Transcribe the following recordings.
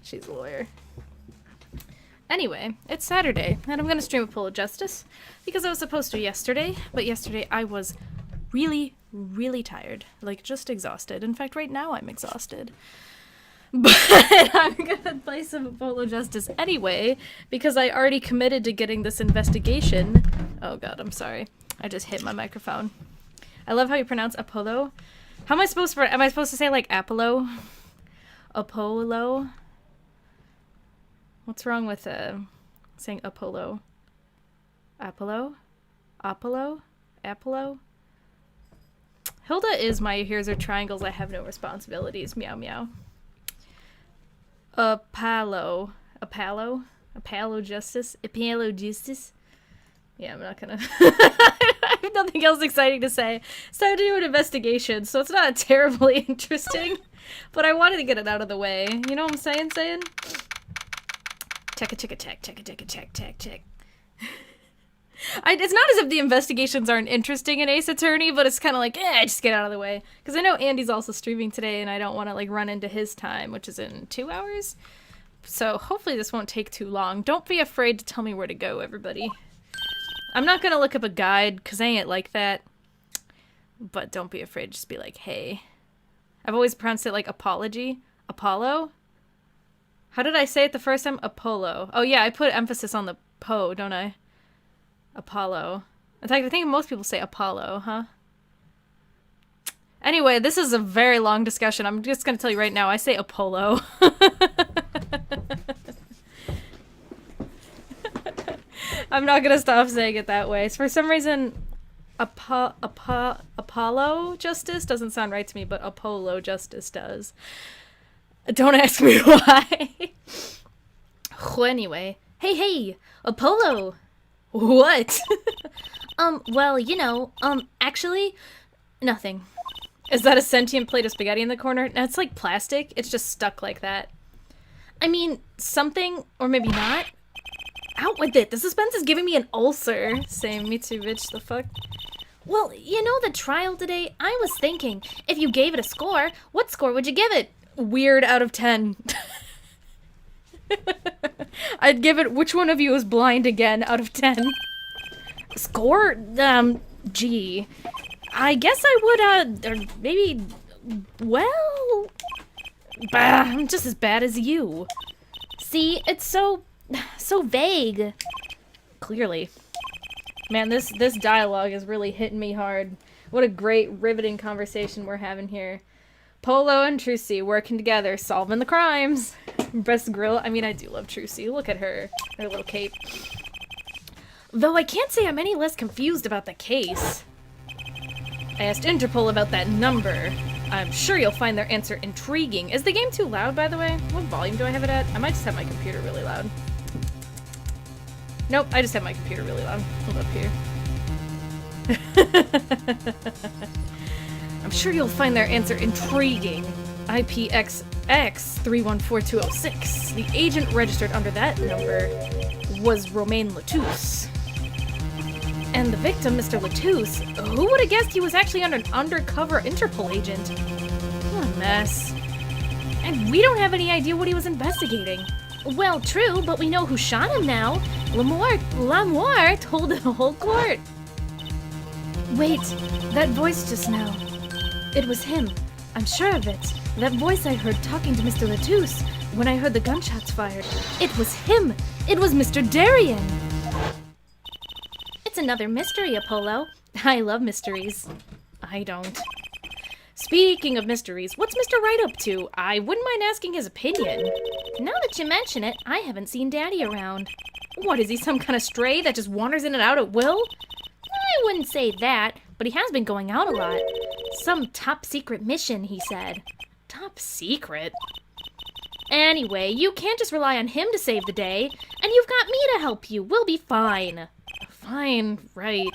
She's a lawyer. Anyway, it's Saturday, and I'm gonna stream a Pull of Justice, because I was supposed to yesterday, but yesterday I was really, really tired. Like, just exhausted. In fact, right now I'm exhausted. But I'm gonna play some Pull of Justice anyway, because I already committed to getting this investigation. Oh god, I'm sorry. I just hit my microphone. I love how you pronounce Apollo. How am I supposed to say, like, Apollo? Apollo? What's wrong with saying Apollo? Apollo? Apollo? Apollo? Hilda is my here's are triangles, I have no responsibilities. Meow meow. Apollo Justice? Apollo Justice? Yeah, I'm not gonna... I have nothing else exciting to say. So I do an investigation, so it's not terribly interesting. But I wanted to get it out of the way. You know what I'm saying? Check. It's not as if the investigations aren't interesting in Ace Attorney, but it's kind of like, just get out of the way. Because I know Andy's also streaming today, and I don't want to, like, run into his time, which is in 2 hours. So hopefully this won't take too long. Don't be afraid to tell me where to go, everybody. I'm not gonna look up a guide, because I ain't like that. But don't be afraid, just be like, hey. I've always pronounced it like apology. Apollo? How did I say it the first time? Apollo. Oh yeah, I put emphasis on the po, don't I? Apollo. In fact, I think most people say Apollo, huh? Anyway, this is a very long discussion. I'm just gonna tell you right now, I say Apollo. I'm not gonna stop saying it that way. So for some reason, Apollo Justice doesn't sound right to me, but Apollo Justice does. Don't ask me why. Anyway. Hey, Apollo! What? Well, you know, actually, nothing. Is that a sentient plate of spaghetti in the corner? No, it's like plastic. It's just stuck like that. I mean, something, or maybe not. Out with it! The suspense is giving me an ulcer. Same, me too, bitch. The fuck? Well, you know the trial today? I was thinking, if you gave it a score, what score would you give it? Weird out of 10. I'd give it which one of you is blind again out of 10. Score? G. I guess I would, or maybe, well, I'm just as bad as you. See, it's so vague. Clearly. Man, this dialogue is really hitting me hard. What a great, riveting conversation we're having here. Polo and Trucy working together, solving the crimes. Best grill. I mean, I do love Trucy. Look at her. Her little cape. Though I can't say I'm any less confused about the case. I asked Interpol about that number. I'm sure you'll find their answer intriguing. Is the game too loud, by the way? What volume do I have it at? I might just have my computer really loud. Nope, I just have my computer really loud. Hold up here. I'm sure you'll find their answer intriguing. IPXX 314206. The agent registered under that number was Romain Latousse. And the victim, Mr. Latousse, who would have guessed he was actually an undercover Interpol agent? What a mess. And we don't have any idea what he was investigating. Well, true, but we know who shot him now. Lamoire told the whole court. Wait, that voice just now. It was him. I'm sure of it. That voice I heard talking to Mr. Latousse when I heard the gunshots fired. It was him! It was Mr. Darien! It's another mystery, Apollo. I love mysteries. I don't. Speaking of mysteries, what's Mr. Wright up to? I wouldn't mind asking his opinion. Now that you mention it, I haven't seen Daddy around. What, is he some kind of stray that just wanders in and out at will? I wouldn't say that, but he has been going out a lot. Some top-secret mission, he said. Top secret? Anyway, you can't just rely on him to save the day, and you've got me to help you. We'll be fine. Fine, right.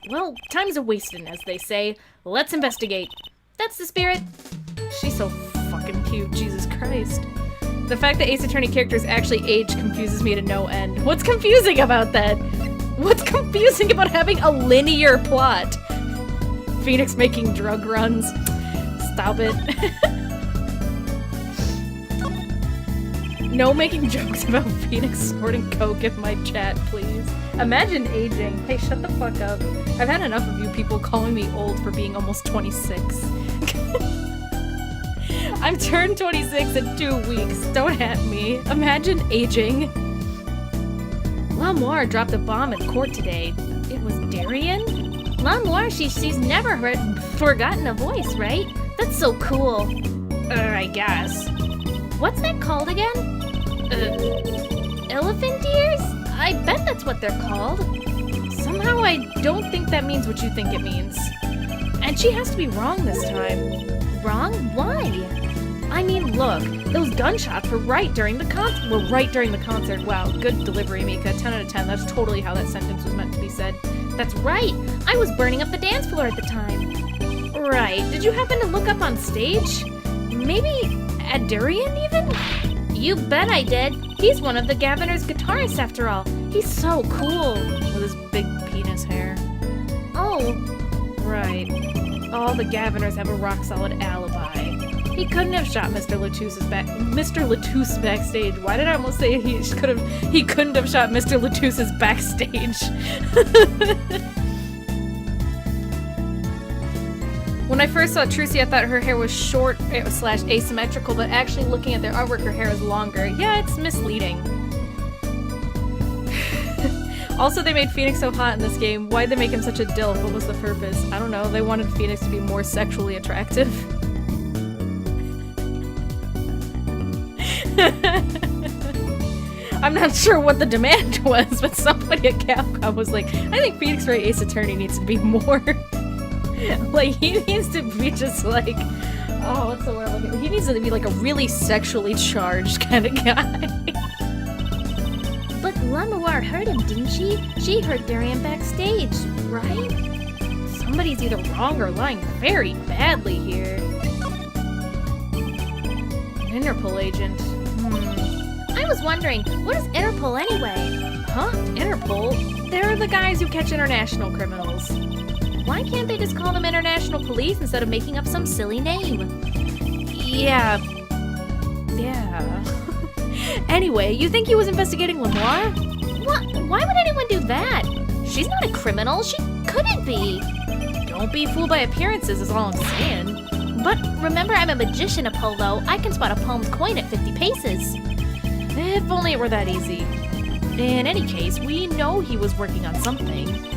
Well, time's a-wasting, as they say. Let's investigate. That's the spirit. She's so fucking cute, Jesus Christ. The fact that Ace Attorney characters actually age confuses me to no end. What's confusing about that? What's confusing about having a linear plot? Phoenix making drug runs. Stop it. No making jokes about Phoenix snorting coke in my chat, please. Imagine aging. Hey, shut the fuck up. I've had enough of you people calling me old for being almost 26. I'm turned 26 in 2 weeks. Don't at me. Imagine aging. Lamoire dropped a bomb in court today. It was Darian? Lamoire, she's never forgotten a voice, right? That's so cool. I guess. What's that called again? Elephant ears? I bet that's what they're called. Somehow I don't think that means what you think it means. And she has to be wrong this time. Wrong? Why? I mean, look, those gunshots were right during the concert. Wow, good delivery, Mika. 10 out of 10. That's totally how that sentence was meant to be said. That's right. I was burning up the dance floor at the time. Right. Did you happen to look up on stage? Maybe at Darian, even? You bet I did. He's one of the Governor's guitarists, after all. He's so cool. With his big penis hair. Oh. Right. All the Governors have a rock-solid alibi. He couldn't have shot Mr. Latouche backstage. Why did I almost say he couldn't have shot Mr. Latouche's backstage? When I first saw Trucy, I thought her hair was short / asymmetrical, but actually looking at their artwork, her hair is longer. Yeah, it's misleading. Also, they made Phoenix so hot in this game. Why'd they make him such a dilf? What was the purpose? I don't know. They wanted Phoenix to be more sexually attractive. I'm not sure what the demand was, but somebody at Capcom was like, I think Phoenix Wright Ace Attorney needs to be more... like, he needs to be just like... Oh, what's the word I'm looking for? He needs to be like a really sexually charged kind of guy. But Lamoire heard him, didn't she? She heard Darian backstage, right? Somebody's either wrong or lying very badly here. An Interpol agent. I was wondering, what is Interpol anyway? Huh? Interpol? They're the guys who catch international criminals. Why can't they just call them International Police instead of making up some silly name? Yeah. Anyway, you think he was investigating Lamoire? What? Why would anyone do that? She's not a criminal. She couldn't be. Don't be fooled by appearances is all I'm saying. But remember, I'm a magician, Apollo. I can spot a palmed coin at 50 paces. If only it were that easy. In any case, we know he was working on something.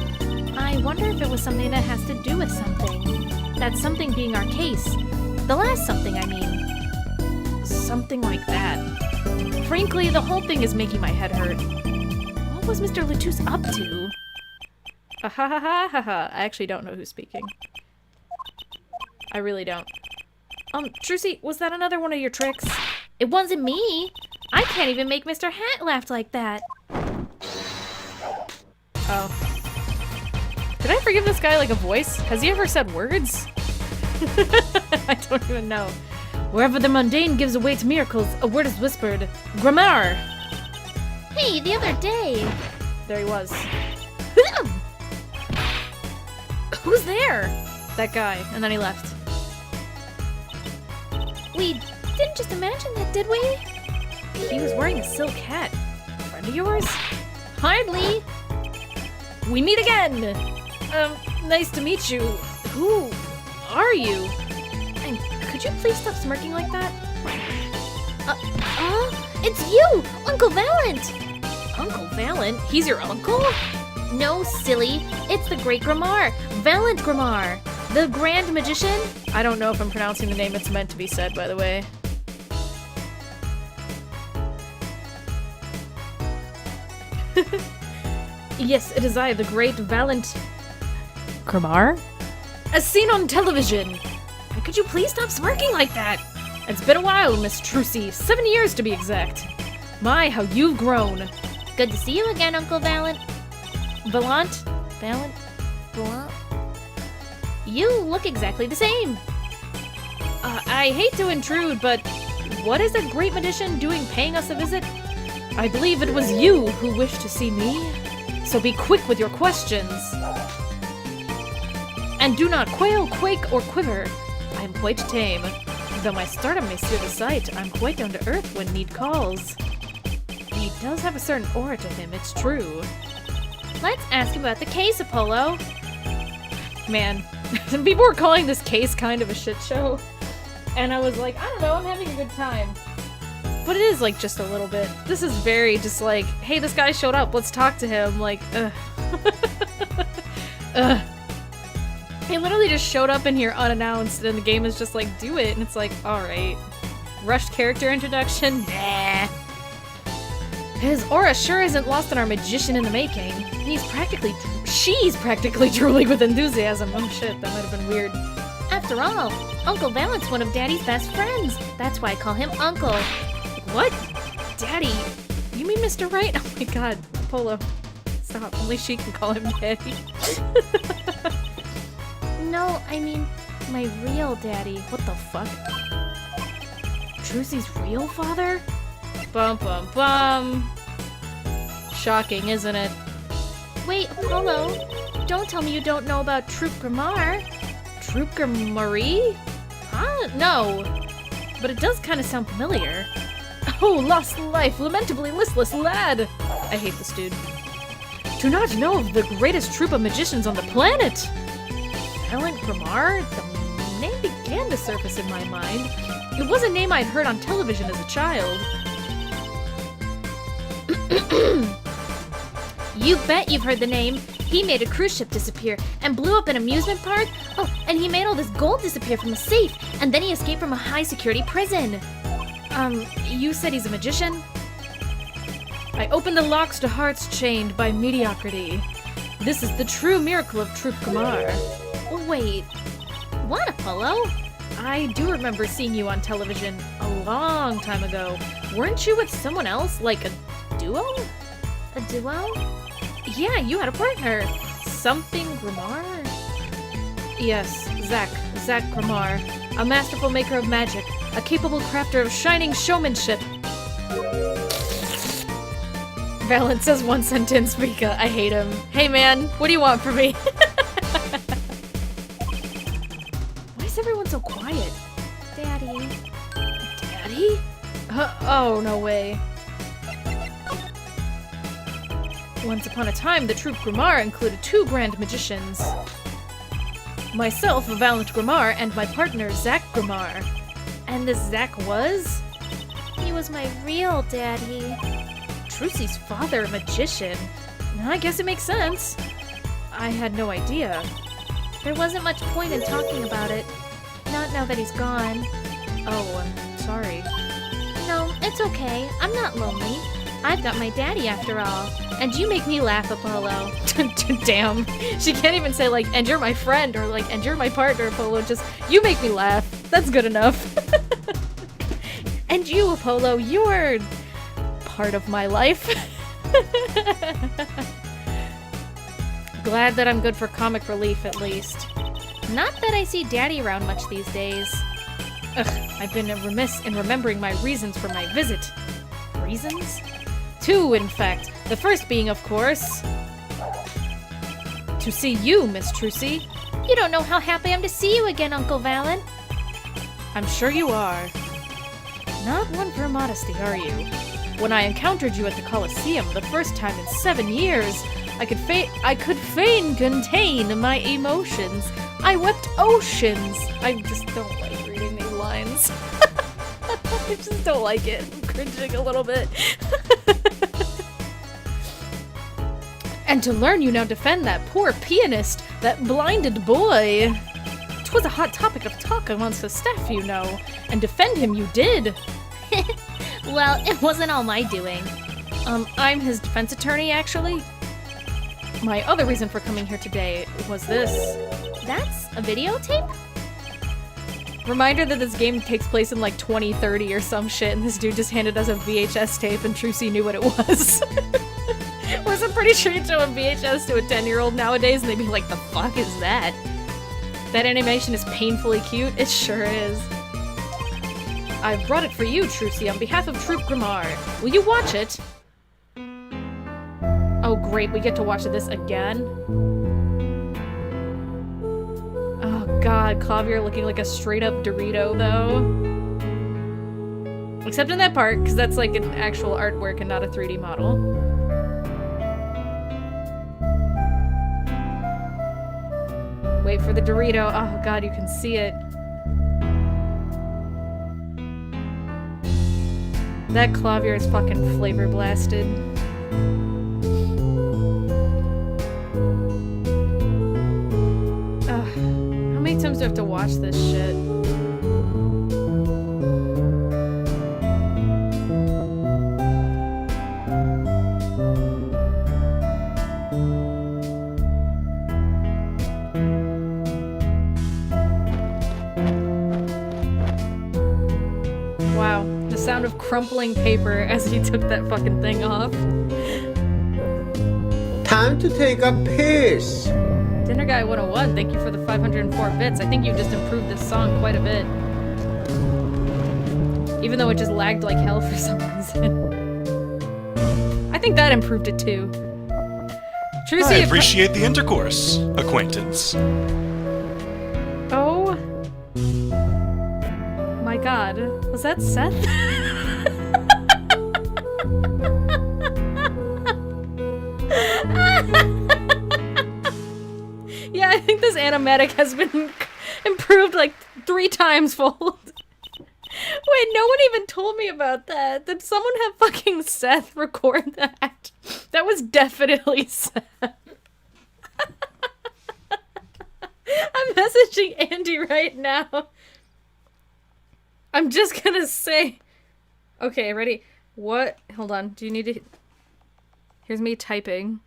I wonder if it was something that has to do with something. That something being our case. The last something, I mean. Something like that. Frankly, the whole thing is making my head hurt. What was Mr. Latouche up to? Ha ha ha ha ha ha. I actually don't know who's speaking. I really don't. Trucy, was that another one of your tricks? It wasn't me. I can't even make Mr. Hat laugh like that. Oh. Did I forgive this guy like a voice? Has he ever said words? I don't even know. Wherever the mundane gives way to miracles, a word is whispered. Grammar! Hey, the other day. There he was. Who's there? That guy, and then he left. We didn't just imagine that, did we? He was wearing a silk hat. Friend of yours? Hardly. We meet again! Nice to meet you. Who are you? And could you please stop smirking like that? It's you! Uncle Valent! Uncle Valent? He's your uncle? No, silly. It's the Great Grammar. Valent Grammar. The Grand Magician. I don't know if I'm pronouncing the name it's meant to be said, by the way. Yes, it is I, the Great Valent... Grammar? As seen on television! Could you please stop smirking like that? It's been a while, Miss Trucy. 7 years to be exact. My, how you've grown. Good to see you again, Uncle Valent. Valent? Valent? You look exactly the same. I hate to intrude, but what is a great magician doing paying us a visit? I believe it was you who wished to see me. So be quick with your questions. And do not quail, quake, or quiver. I am quite tame. Though my stardom may steer the sight, I'm quite down to earth when need calls. He does have a certain aura to him, it's true. Let's ask him about the case, Apollo. Man, people were calling this case kind of a shit show. And I was like, I don't know, I'm having a good time. But it is, like, just a little bit. This is very just like, hey, this guy showed up, let's talk to him. Like, ugh. Ugh. He literally just showed up in here unannounced, and the game is just like, do it. And it's like, alright. Rushed character introduction? Nah. His aura sure isn't lost on our magician in the making. She's practically drooling with enthusiasm. Oh shit, that might have been weird. After all, Uncle Valent's one of Daddy's best friends. That's why I call him Uncle. What? Daddy? You mean Mr. Right? Oh my god, Apollo. Stop, only she can call him Daddy. No, I mean, my real daddy. What the fuck? Trucy's real father? Bum bum bum. Shocking, isn't it? Wait, Apollo, don't tell me you don't know about Troop Grammar. Troop Marie? Huh? No. But it does kind of sound familiar. Oh, lost life, lamentably listless lad! I hate this dude. Do not know of the greatest troop of magicians on the planet! Helen Grammar? The name began to surface in my mind. It was a name I'd heard on television as a child. You bet you've heard the name. He made a cruise ship disappear and blew up an amusement park. Oh, and he made all this gold disappear from a safe, and then he escaped from a high-security prison. You said he's a magician? I open the locks to hearts chained by mediocrity. This is the true miracle of Troop Kumar. Wait, what, Apollo? I do remember seeing you on television a long time ago. Weren't you with someone else, like a duo? A duo? Yeah, you had a partner. Something Grammar? Yes, Zach Grammar. A masterful maker of magic. A capable crafter of shining showmanship. Valent says one sentence, Mika. I hate him. Hey man, what do you want from me? Why is everyone so quiet? Daddy. Daddy? Oh, no way. Once upon a time, the Troop Grammar included 2 grand magicians. Myself, Valent Grammar, and my partner, Zach Grammar. And this Zach was? He was my real daddy. Trucy's father, a magician. I guess it makes sense. I had no idea. There wasn't much point in talking about it. Not now that he's gone. Oh, I'm sorry. No, it's okay. I'm not lonely. I've got my daddy after all. And you make me laugh, Apollo. Damn. She can't even say, like, and you're my friend, or, like, and you're my partner, Apollo. Just, you make me laugh. That's good enough. And you, Apollo, you're part of my life. Glad that I'm good for comic relief, at least. Not that I see Daddy around much these days. Ugh, I've been remiss in remembering my reasons for my visit. Reasons? 2, in fact. The first being, of course, to see you, Miss Trucy. You don't know how happy I'm to see you again, Uncle Valent. I'm sure you are. Not one for modesty, are you? When I encountered you at the Colosseum the first time in 7 years, I could fain contain my emotions. I wept oceans. I just don't like reading these lines. I just don't like it. I'm cringing a little bit. And to learn you now defend that poor pianist, that blinded boy. 'Twas a hot topic of talk amongst the staff, you know, and defend him you did. Well, it wasn't all my doing. I'm his defense attorney, actually. My other reason for coming here today was this. That's a videotape? Reminder that this game takes place in like 2030 or some shit, and this dude just handed us a VHS tape and Trucy knew what it was. Whereas I'm pretty sure you'd show a VHS to a 10-year-old nowadays and they'd be like, the fuck is that? That animation is painfully cute. It sure is. I brought it for you, Trucy, on behalf of Troop Grammar. Will you watch it? Oh great, we get to watch this again? Oh god, Clavier looking like a straight up Dorito, though. Except in that part, because that's like an actual artwork and not a 3D model. Wait for the Dorito. Oh god, you can see it. That clavier is fucking flavor blasted. Ugh. How many times do I have to watch this shit? Wow, the sound of crumpling paper as he took that fucking thing off. Time to take a piss. Dinner Guy 101, thank you for the 504 bits. I think you just improved this song quite a bit. Even though it just lagged like hell for some reason. I think that improved it too. I appreciate the intercourse, acquaintance. Oh my god. Was that Seth? Yeah, I think this animatic has been improved like 3 times fold. Wait, no one even told me about that. Did someone have fucking Seth record that? That was definitely Seth. I'm messaging Andy right now. I'm just gonna say... Okay, ready? What? Hold on. Do you need to... Here's me typing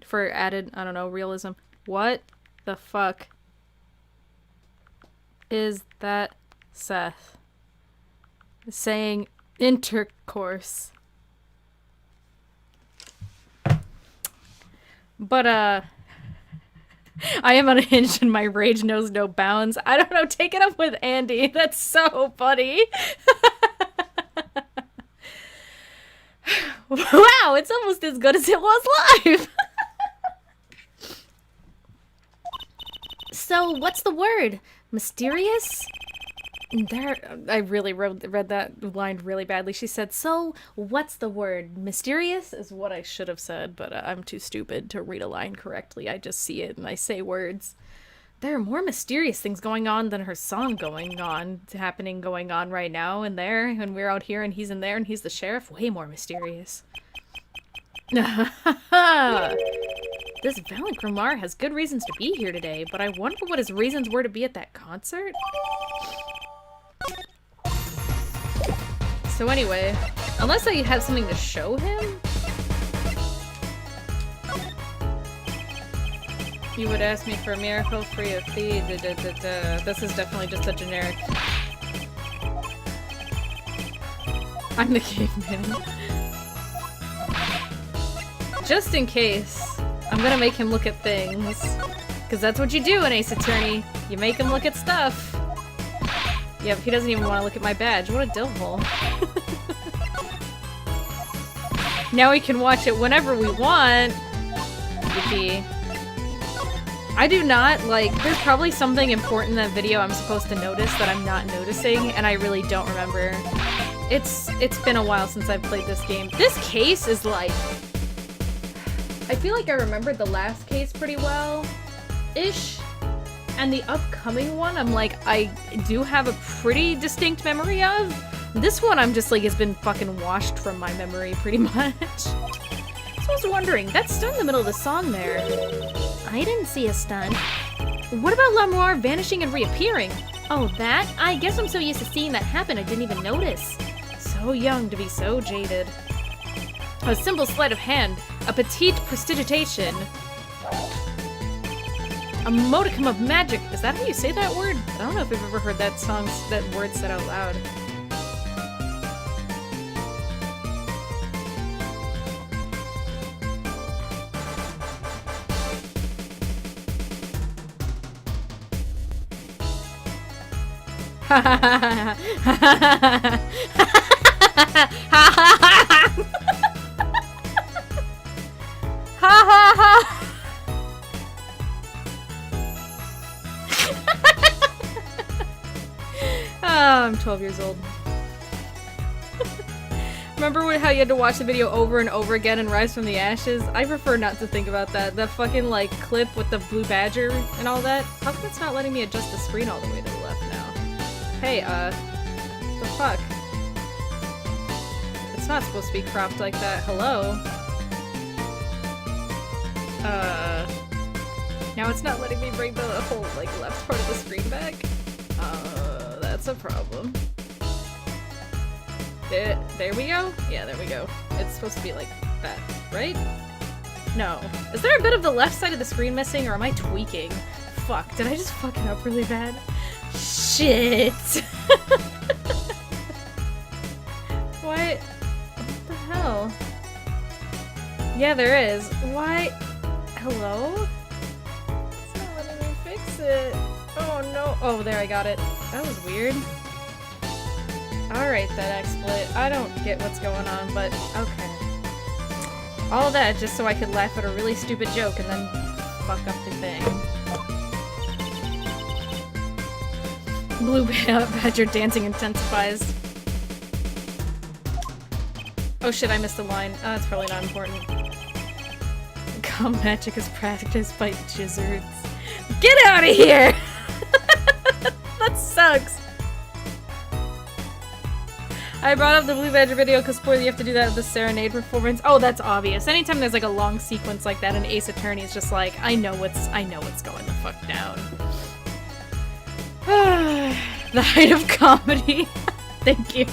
for added, I don't know, realism. What the fuck is that Seth saying intercourse? But, I am unhinged and my rage knows no bounds. I don't know, take it up with Andy. That's so funny. Wow, it's almost as good as it was live. So, what's the word? Mysterious? I really read that line really badly. She said, so, what's the word? Mysterious is what I should have said, but I'm too stupid to read a line correctly. I just see it and I say words. There are more mysterious things going on than her song going on right now and there, and we're out here and he's in there and he's the sheriff. Way more mysterious. This Valiant Grimar has good reasons to be here today, but I wonder what his reasons were to be at that concert? So anyway, unless I have something to show him, you would ask me for a miracle free of fee. This is definitely just a generic. I'm the caveman. Just in case, I'm gonna make him look at things. Because that's what you do in Ace Attorney. You make him look at stuff. Yep, he doesn't even want to look at my badge. What a dillhole. Now we can watch it whenever we want. Yippee. I do not, like, there's probably something important in that video I'm supposed to notice that I'm not noticing, and I really don't remember. It's been a while since I've played this game. This case is like... I feel like I remembered the last case pretty well-ish. And the upcoming one, I'm like, I do have a pretty distinct memory of. This one, I'm just like, has been fucking washed from my memory pretty much. So I was wondering, that stunt in the middle of the song there. I didn't see a stunt. What about Lamoire vanishing and reappearing? Oh, that? I guess I'm so used to seeing that happen I didn't even notice. So young to be so jaded. A simple sleight of hand. A petite prestidigitation. A modicum of magic. Is that how you say that word? I don't know if I've ever heard that word said out loud. Ha ha ha ha ha ha. Oh, I'm 12 years old. Remember how you had to watch the video over and over again and rise from the ashes? I prefer not to think about that. The fucking, like, clip with the blue badger and all that. How come it's not letting me adjust the screen all the way to the left now? Hey, the fuck? It's not supposed to be cropped like that. Hello? Now it's not letting me bring the whole, like, left part of the screen back? That's a problem. There we go? Yeah, there we go. It's supposed to be like that, right? No. Is there a bit of the left side of the screen missing, or am I tweaking? Fuck, did I just fuck it up really bad? Shit! What? What the hell? Yeah, there is. Why? Hello? It's not letting me fix it. Oh no. Oh, there, I got it. That was weird. Alright, that XSplit. I don't get what's going on, but okay. All that just so I could laugh at a really stupid joke and then fuck up the thing. Blue badger dancing intensifies. Oh shit, I missed a line. That's probably not important. Gum magic is practiced by gizzards. Get out of here! That sucks. I brought up the Blue Badger video because spoiler, you have to do that at the Serenade performance. Oh, that's obvious. Anytime there's like a long sequence like that in Ace Attorney, it's just like, I know what's going the fuck down. The height of comedy. Thank you.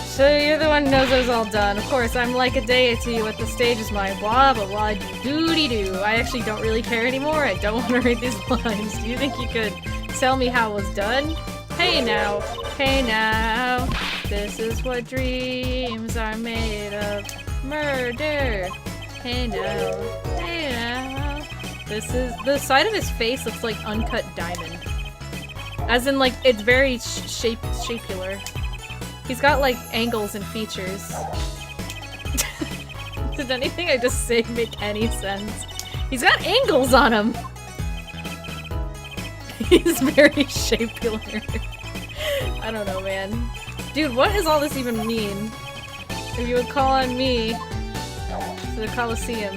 So you're the one who knows it was all done. Of course, I'm like a day to you at the stage is my blah blah blah doody doo. I actually don't really care anymore. I don't want to read these lines. Do you think you could tell me how it was done? Hey now, this is what dreams are made of. Murder. Hey now. This is, the side of his face looks like uncut diamond. As in, like, it's very shapular. He's got, like, angles and features. Did anything I just say make any sense? He's got angles on him! He's very shapular. I don't know, man. Dude, what does all this even mean? If you would call on me to the Colosseum.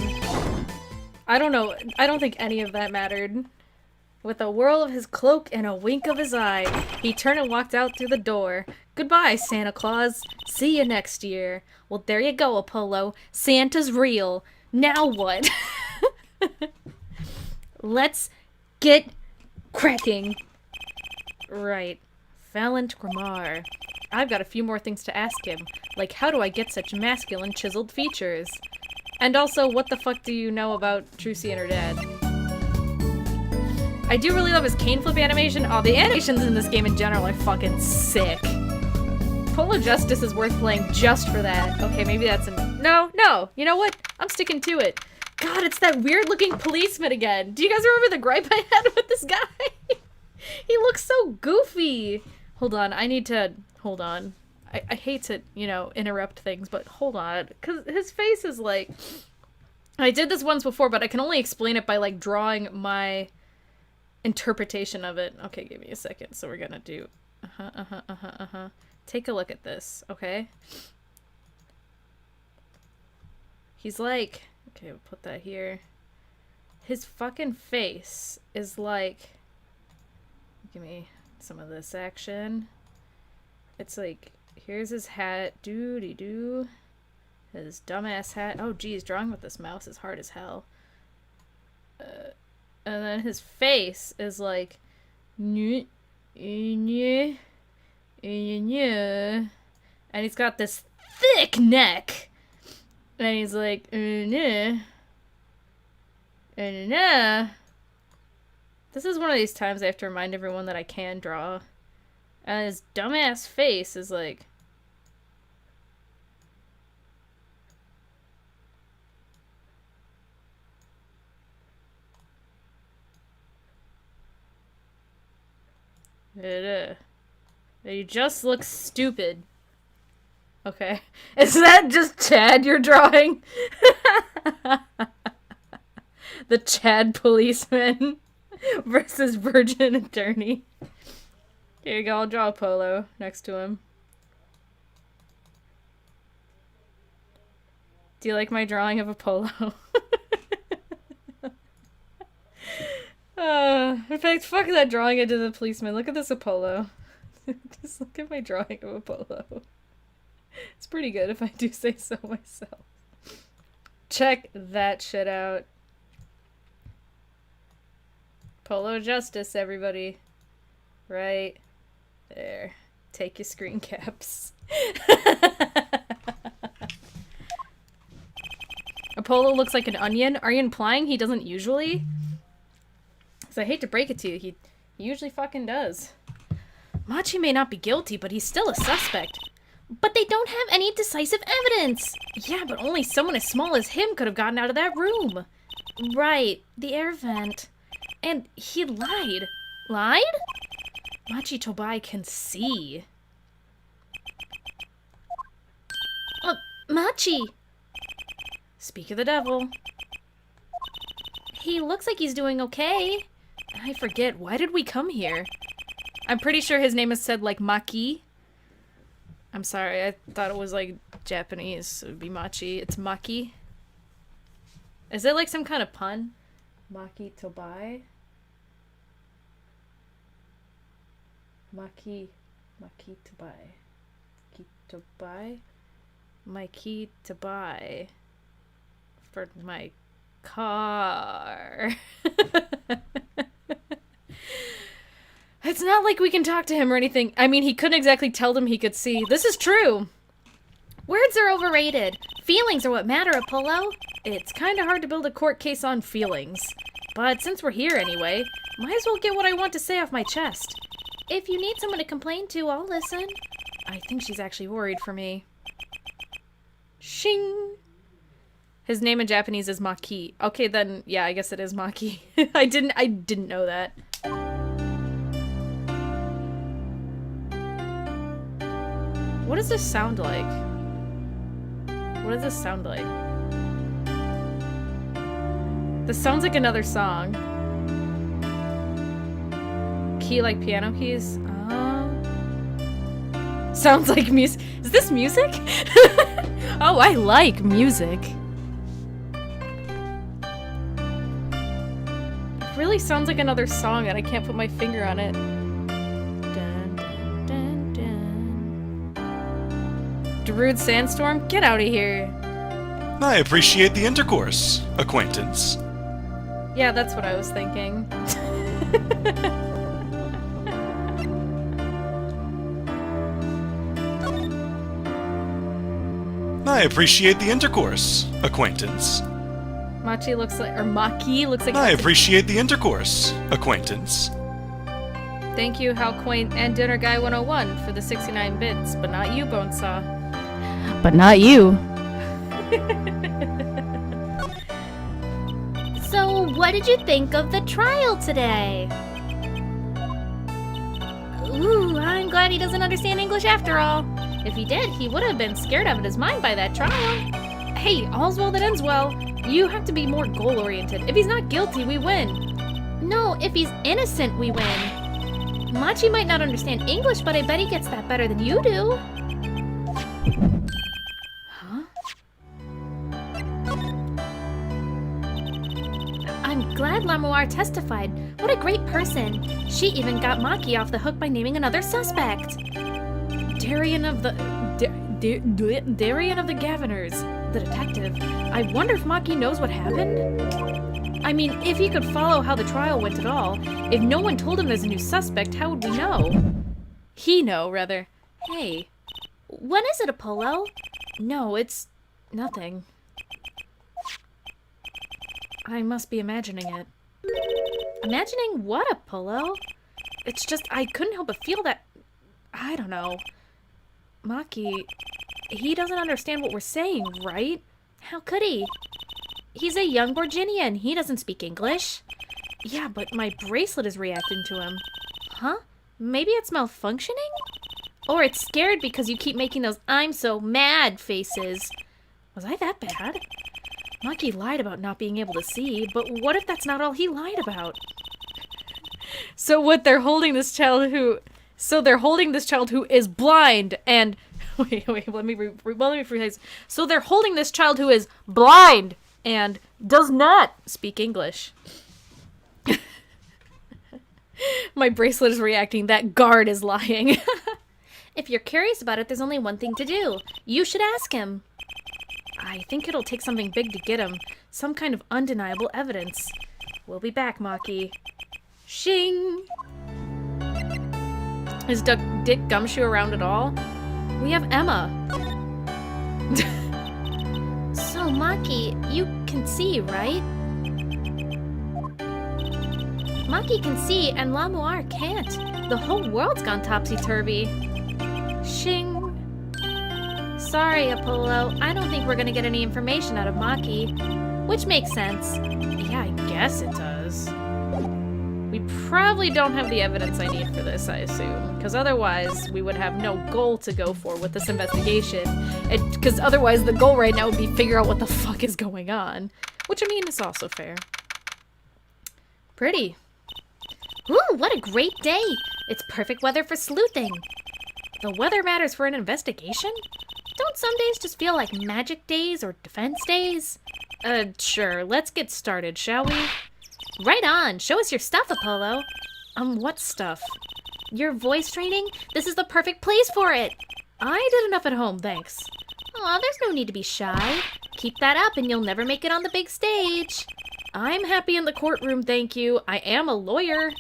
I don't know. I don't think any of that mattered. With a whirl of his cloak and a wink of his eye, he turned and walked out through the door. Goodbye, Santa Claus. See you next year. Well, there you go, Apollo. Santa's real. Now what? Let's get cracking. Right. Valant Grimar. I've got a few more things to ask him. Like, how do I get such masculine, chiseled features? And also, what the fuck do you know about Trucy and her dad? I do really love his cane flip animation. Oh, the animations in this game in general are fucking sick. Polo Justice is worth playing just for that. Okay, maybe that's no. You know what? I'm sticking to it. God, it's that weird-looking policeman again. Do you guys remember the gripe I had with this guy? He looks so goofy. Hold on, I need to... Hold on. I hate to, you know, interrupt things, but hold on. Because his face is like... I did this once before, but I can only explain it by, like, drawing my interpretation of it. Okay, give me a second. So we're gonna do... Take a look at this, okay? He's like... Okay, we'll put that here. His fucking face is like... Give me some of this action. It's like... Here's his hat. Doo-dee-doo. His dumbass hat. Oh, geez, drawing with this mouse is hard as hell. And then his face is like... And he's got this thick neck. And he's like... This is one of these times I have to remind everyone that I can draw. And his dumbass face is like... You just look stupid. Okay. Is that just Chad you're drawing? The Chad policeman versus virgin attorney. Here you go, I'll draw a polo next to him. Do you like my drawing of a polo? In fact, fuck that drawing I did of the policeman. Look at this Apollo. Just look at my drawing of Apollo. It's pretty good if I do say so myself. Check that shit out. Polo justice, everybody. Right there. Take your screen caps. Apollo looks like an onion. Are you implying he doesn't usually? Because I hate to break it to you, he usually fucking does. Machi may not be guilty, but he's still a suspect. But they don't have any decisive evidence. Yeah, but only someone as small as him could have gotten out of that room. Right, the air vent. And he lied. Lied? Machi Tobai can see. Machi! Speak of the devil. He looks like he's doing okay. I forget, why did we come here? I'm pretty sure his name is said like Maki. I'm sorry, I thought it was like Japanese. It would be Machi. It's Maki. Is it like some kind of pun? Maki Tobai? Maki Tobai. Maki Tobai? My key to buy for my car. It's not like we can talk to him or anything. I mean, he couldn't exactly tell them he could see. This is true. Words are overrated. Feelings are what matter, Apollo. It's kind of hard to build a court case on feelings. But since we're here anyway, might as well get what I want to say off my chest. If you need someone to complain to, I'll listen. I think she's actually worried for me. Shing! His name in Japanese is Maki. Okay, then, yeah, I guess it is Maki. I didn't know that. What does this sound like? What does this sound like? This sounds like another song. Key like piano keys? Sounds like music. Is this music? Oh, I like music. It really sounds like another song and I can't put my finger on it. Dun, dun, dun, dun. Darude Sandstorm? Get out of here. I appreciate the intercourse, acquaintance. Yeah, that's what I was thinking. I appreciate the intercourse, acquaintance. Machi looks like, or Maki looks like. I appreciate the intercourse, acquaintance. Thank you, How Quaint and Dinner Guy 101 for the 69 bits, but not you, Bonesaw. But not you. So, what did you think of the trial today? Ooh, I'm glad he doesn't understand English after all. If he did, he would have been scared out of his mind by that trial. Hey, all's well that ends well. You have to be more goal-oriented. If he's not guilty, we win. No, if he's innocent, we win. Machi might not understand English, but I bet he gets that better than you do. Huh? I'm glad Lamoire testified. What a great person. She even got Maki off the hook by naming another suspect. Darian of the Gaviners, the detective. I wonder if Maki knows what happened? I mean, if he could follow how the trial went at all, if no one told him there's a new suspect, how would we know? He know, rather. Hey, when is it, Apollo? No, it's nothing. I must be imagining it. Imagining what, Apollo? It's just, I couldn't help but feel that... I don't know. Maki, he doesn't understand what we're saying, right? How could he? He's a young Borginian. He doesn't speak English. Yeah, but my bracelet is reacting to him. Huh? Maybe it's malfunctioning? Or it's scared because you keep making those I'm so mad faces. Was I that bad? Maki lied about not being able to see, but what if that's not all he lied about? So what, they're holding this child who So they're holding this child who is blind and... Wait, let me rephrase. So they're holding this child who is blind and does not speak English. My bracelet is reacting. That guard is lying. If you're curious about it, there's only one thing to do. You should ask him. I think it'll take something big to get him. Some kind of undeniable evidence. We'll be back, Maki. Shing! Is Dick Gumshoe around at all? We have Emma. So, Maki, you can see, right? Maki can see, and Lamoir can't. The whole world's gone topsy-turvy. Shing! Sorry, Apollo. I don't think we're gonna get any information out of Maki. Which makes sense. Yeah, I guess it does. We probably don't have the evidence I need for this, I assume. Because otherwise, we would have no goal to go for with this investigation. Because otherwise, the goal right now would be figure out what the fuck is going on. Which, I mean, is also fair. Pretty. Ooh, what a great day! It's perfect weather for sleuthing. The weather matters for an investigation? Don't some days just feel like magic days or defense days? Sure. Let's get started, shall we? Right on! Show us your stuff, Apollo. What stuff? Your voice training? This is the perfect place for it! I did enough at home, thanks. Aw, there's no need to be shy. Keep that up and you'll never make it on the big stage. I'm happy in the courtroom, thank you. I am a lawyer.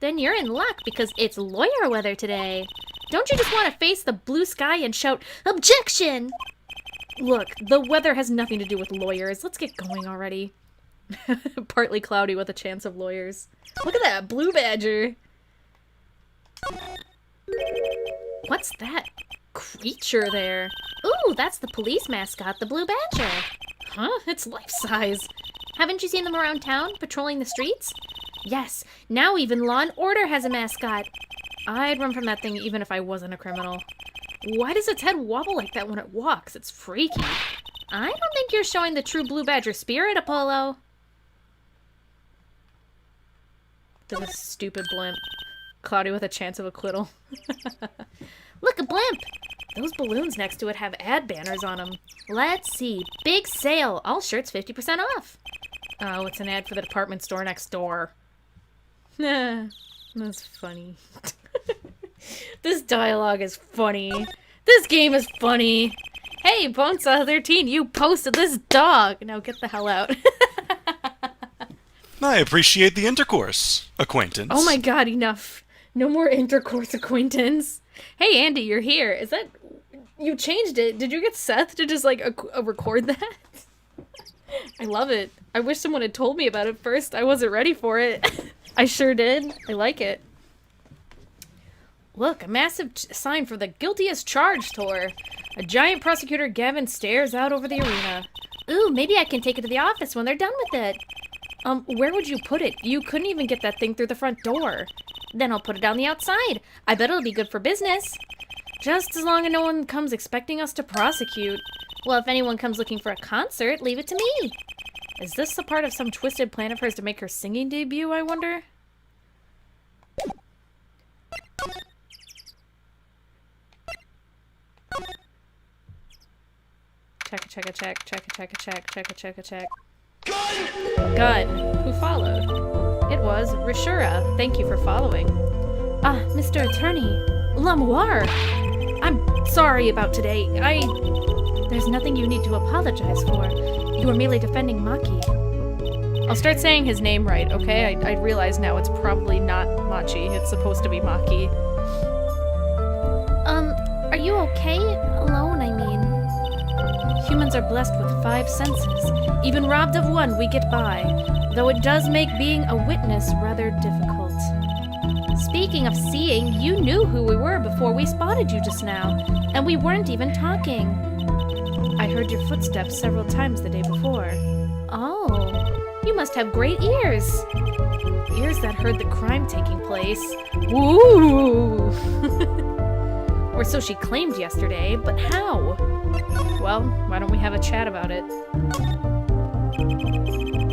Then you're in luck because it's lawyer weather today. Don't you just want to face the blue sky and shout, "Objection!" Look, the weather has nothing to do with lawyers. Let's get going already. Partly cloudy with a chance of lawyers. Look at that blue badger. What's that creature there? Ooh, that's the police mascot, the blue badger. Huh? It's life-size. Haven't you seen them around town, patrolling the streets? Yes, now even Law and Order has a mascot. I'd run from that thing even if I wasn't a criminal. Why does its head wobble like that when it walks? It's freaky. I don't think you're showing the true blue badger spirit, Apollo. This stupid blimp. Cloudy with a chance of acquittal. Look, a blimp! Those balloons next to it have ad banners on them. Let's see. Big sale. All shirts 50% off. Oh, it's an ad for the department store next door. That's funny. This dialogue is funny. This game is funny. Hey, Bonesaw 13, you posted this dog. Now get the hell out. I appreciate the intercourse, acquaintance. Oh my god, enough. No more intercourse, acquaintance. Hey, Andy, you're here. Is that... You changed it. Did you get Seth to just, like, record that? I love it. I wish someone had told me about it first. I wasn't ready for it. I sure did. I like it. Look, a massive sign for the Guilty as Charged tour. A giant prosecutor Gavin stares out over the arena. Ooh, maybe I can take it to the office when they're done with it. Where would you put it? You couldn't even get that thing through the front door. Then I'll put it on the outside. I bet it'll be good for business. Just as long as no one comes expecting us to prosecute. Well, if anyone comes looking for a concert, leave it to me. Is this a part of some twisted plan of hers to make her singing debut, I wonder? Check. Gun! Who followed? It was Rishura. Thank you for following. Ah, Mr. Attorney. Lamoir! I'm sorry about today. There's nothing you need to apologize for. You were merely defending Maki. I'll start saying his name right, okay? I realize now it's probably not Machi. It's supposed to be Maki. Are you okay? Alone, I mean. Humans are blessed with 5 senses. Even robbed of one, we get by. Though it does make being a witness rather difficult. Speaking of seeing, you knew who we were before we spotted you just now. And we weren't even talking. I heard your footsteps several times the day before. Oh, you must have great ears. Ears that heard the crime taking place. Woo! Or so she claimed yesterday, but how? Well, why don't we have a chat about it?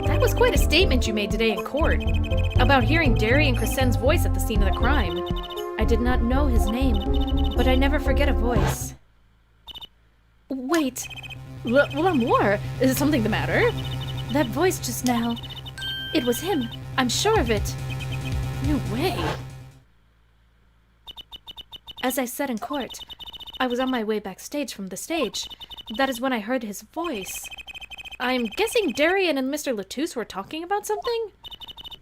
That was quite a statement you made today in court. About hearing Derry and Crescen's voice at the scene of the crime. I did not know his name, but I never forget a voice. Wait, L'amour, is something the matter? That voice just now, it was him, I'm sure of it. No way. As I said in court, I was on my way backstage from the stage. That is when I heard his voice. I'm guessing Darian and Mr. Latouche were talking about something?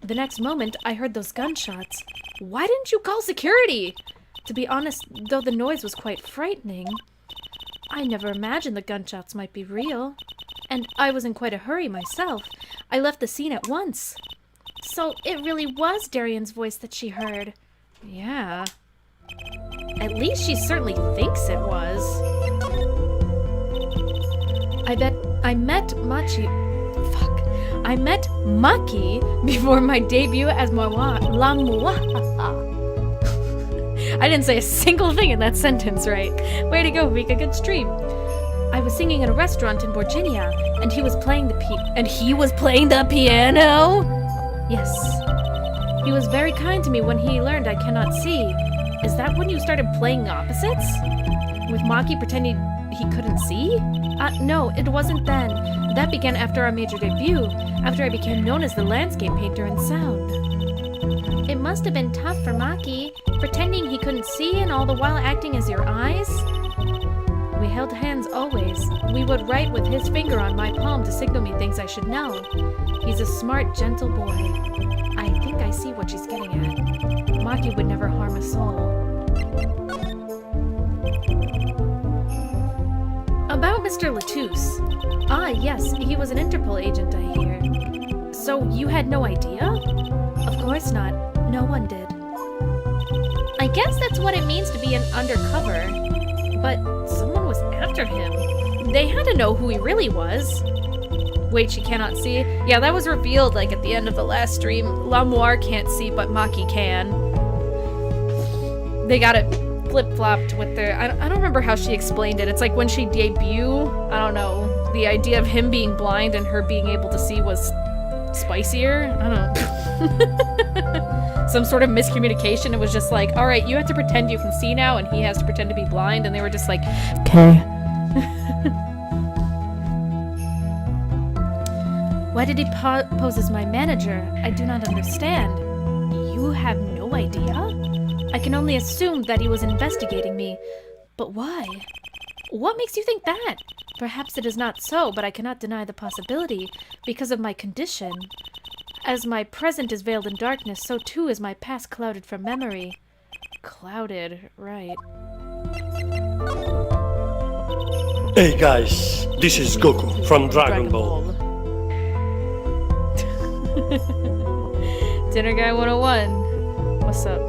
The next moment, I heard those gunshots. Why didn't you call security? To be honest, though the noise was quite frightening, I never imagined the gunshots might be real. And I was in quite a hurry myself. I left the scene at once. So it really was Darian's voice that she heard. Yeah. At least she certainly thinks it was. I met Maki before my debut as L'amour. I didn't say a single thing in that sentence right. Way to go, Mika. Good stream. I was singing at a restaurant in Virginia, and he was playing the piano? Yes. He was very kind to me when he learned I cannot see. Is that when you started playing opposites? With Maki pretending he couldn't see? No, it wasn't then. That began after our major debut, after I became known as the landscape painter in sound. It must have been tough for Maki, pretending he couldn't see and all the while acting as your eyes. We held hands always. We would write with his finger on my palm to signal me things I should know. He's a smart, gentle boy. I think I see what she's getting at. Maki would never harm a soul. About Mr. Latouche. Ah, yes, he was an Interpol agent, I hear. So you had no idea? Of course not. No one did. I guess that's what it means to be an undercover. But someone was after him. They had to know who he really was. Wait, she cannot see? Yeah, that was revealed like at the end of the last stream. L'amour can't see, but Maki can. They got it flip-flopped with their... I don't remember how she explained it. It's like when she debuted, I don't know, the idea of him being blind and her being able to see was spicier? I don't know. Some sort of miscommunication. It was just like, alright, you have to pretend you can see now, and he has to pretend to be blind, and they were just like, okay. Why did he pose as my manager? I do not understand. You have no idea? I can only assume that he was investigating me. But why? What makes you think that? Perhaps it is not so, but I cannot deny the possibility, because of my condition. As my present is veiled in darkness, so too is my past clouded from memory. Clouded, right. Hey guys, this is Goku from Dragon Ball. Dinner Guy 101. What's up?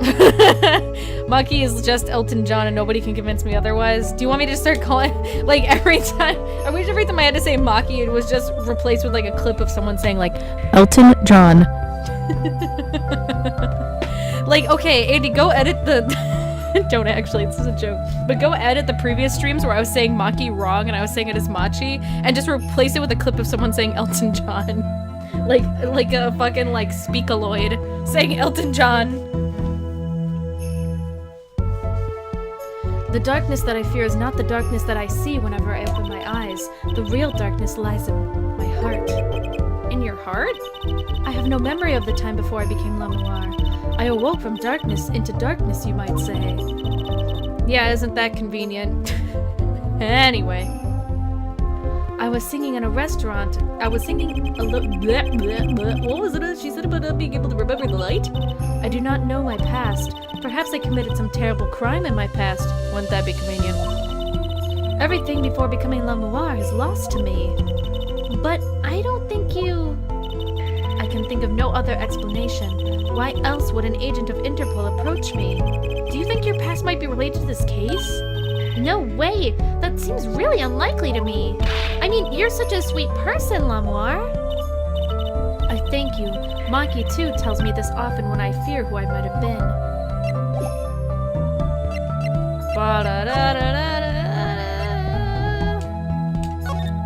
Maki is just Elton John and nobody can convince me otherwise. Do you want me to start calling, like, every time? I wish every time I had to say Maki, it was just replaced with, like, a clip of someone saying, like, Elton John. Like, okay, Andy, go edit the... Don't actually, this is a joke. But go edit the previous streams where I was saying Maki wrong and I was saying it as Machi, and just replace it with a clip of someone saying Elton John. Like a fucking, like, Speakaloid saying Elton John. The darkness that I fear is not the darkness that I see whenever I open my eyes. The real darkness lies in my heart. In your heart? I have no memory of the time before I became L'amour. I awoke from darkness into darkness, you might say. Yeah, isn't that convenient? Anyway. I was singing in a restaurant. I was singing a what was it she said about not being able to remember the light? I do not know my past. Perhaps I committed some terrible crime in my past. Wouldn't that be convenient? Everything before becoming L'amour is lost to me. But I don't think you... I can think of no other explanation. Why else would an agent of Interpol approach me? Do you think your past might be related to this case? No way! That seems really unlikely to me. I mean, you're such a sweet person, L'amour. I thank you. Maki, too, tells me this often when I fear who I might have been.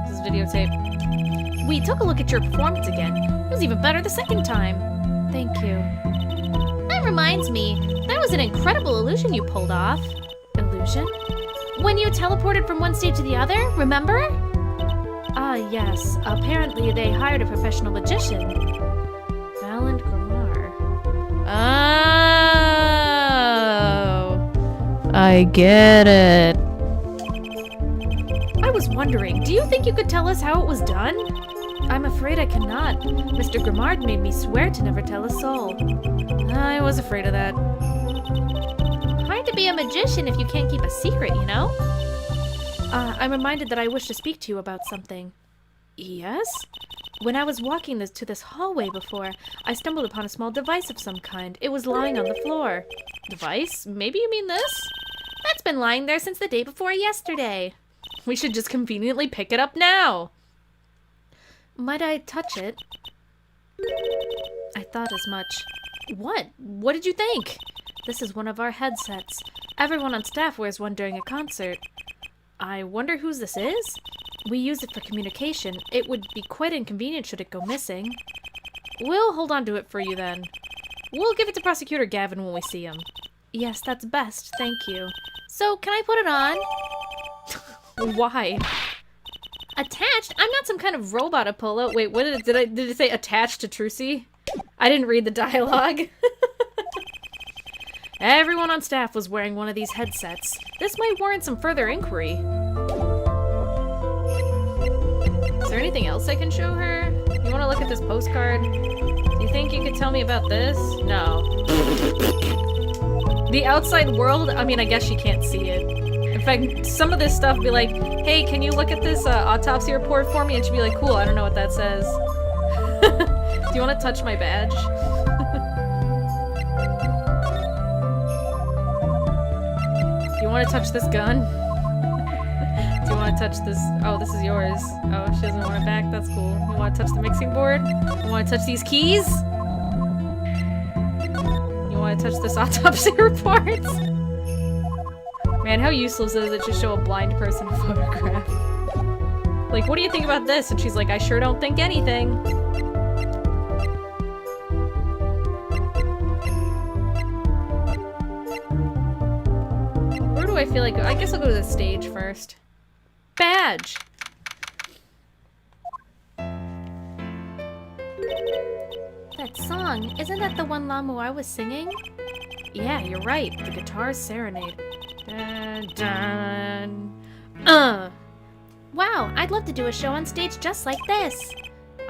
This is videotape. We took a look at your performance again. It was even better the second time. Thank you. That reminds me, that was was an incredible illusion you pulled off. Illusion? When you teleported from one stage to the other, remember? Ah, yes. Apparently they hired a professional magician. Valand Gramar. Oh. I get it. I was wondering, do you think you could tell us how it was done? I'm afraid I cannot. Mr. Grimard made me swear to never tell a soul. I was afraid of that. Hard to be a magician if you can't keep a secret, you know? I'm reminded that I wish to speak to you about something. Yes? When I was walking to this hallway before, I stumbled upon a small device of some kind. It was lying on the floor. Device? Maybe you mean this? That's been lying there since the day before yesterday. We should just conveniently pick it up now. Might I touch it? I thought as much. What? What did you think? This is one of our headsets. Everyone on staff wears one during a concert. I wonder whose this is? We use it for communication. It would be quite inconvenient should it go missing. We'll hold on to it for you then. We'll give it to Prosecutor Gavin when we see him. Yes, that's best. Thank you. So, can I put it on? Why? Attached? I'm not some kind of robot, Apollo. Wait, what did it say attached to Trucy? I didn't read the dialogue. Everyone on staff was wearing one of these headsets. This might warrant some further inquiry. Is there anything else I can show her? You want to look at this postcard? Do you think you could tell me about this? No. The outside world? I mean, I guess she can't see it. In fact, some of this stuff be like, hey, can you look at this autopsy report for me? And she'd be like, cool, I don't know what that says. Do you want to touch my badge? Do you want to touch this gun? Do you want to touch this? Oh, this is yours. Oh, she doesn't want it back? That's cool. You want to touch the mixing board? You want to touch these keys? You want to touch this autopsy report? Man, how useless is it to show a blind person a photograph? Like, what do you think about this? And she's like, I sure don't think anything. Where do I feel like... I guess I'll go to the stage first. Badge! That song, isn't that the one Lamour was singing? Yeah, you're right. The guitar's serenade. Dun, dun. Wow, I'd love to do a show on stage just like this.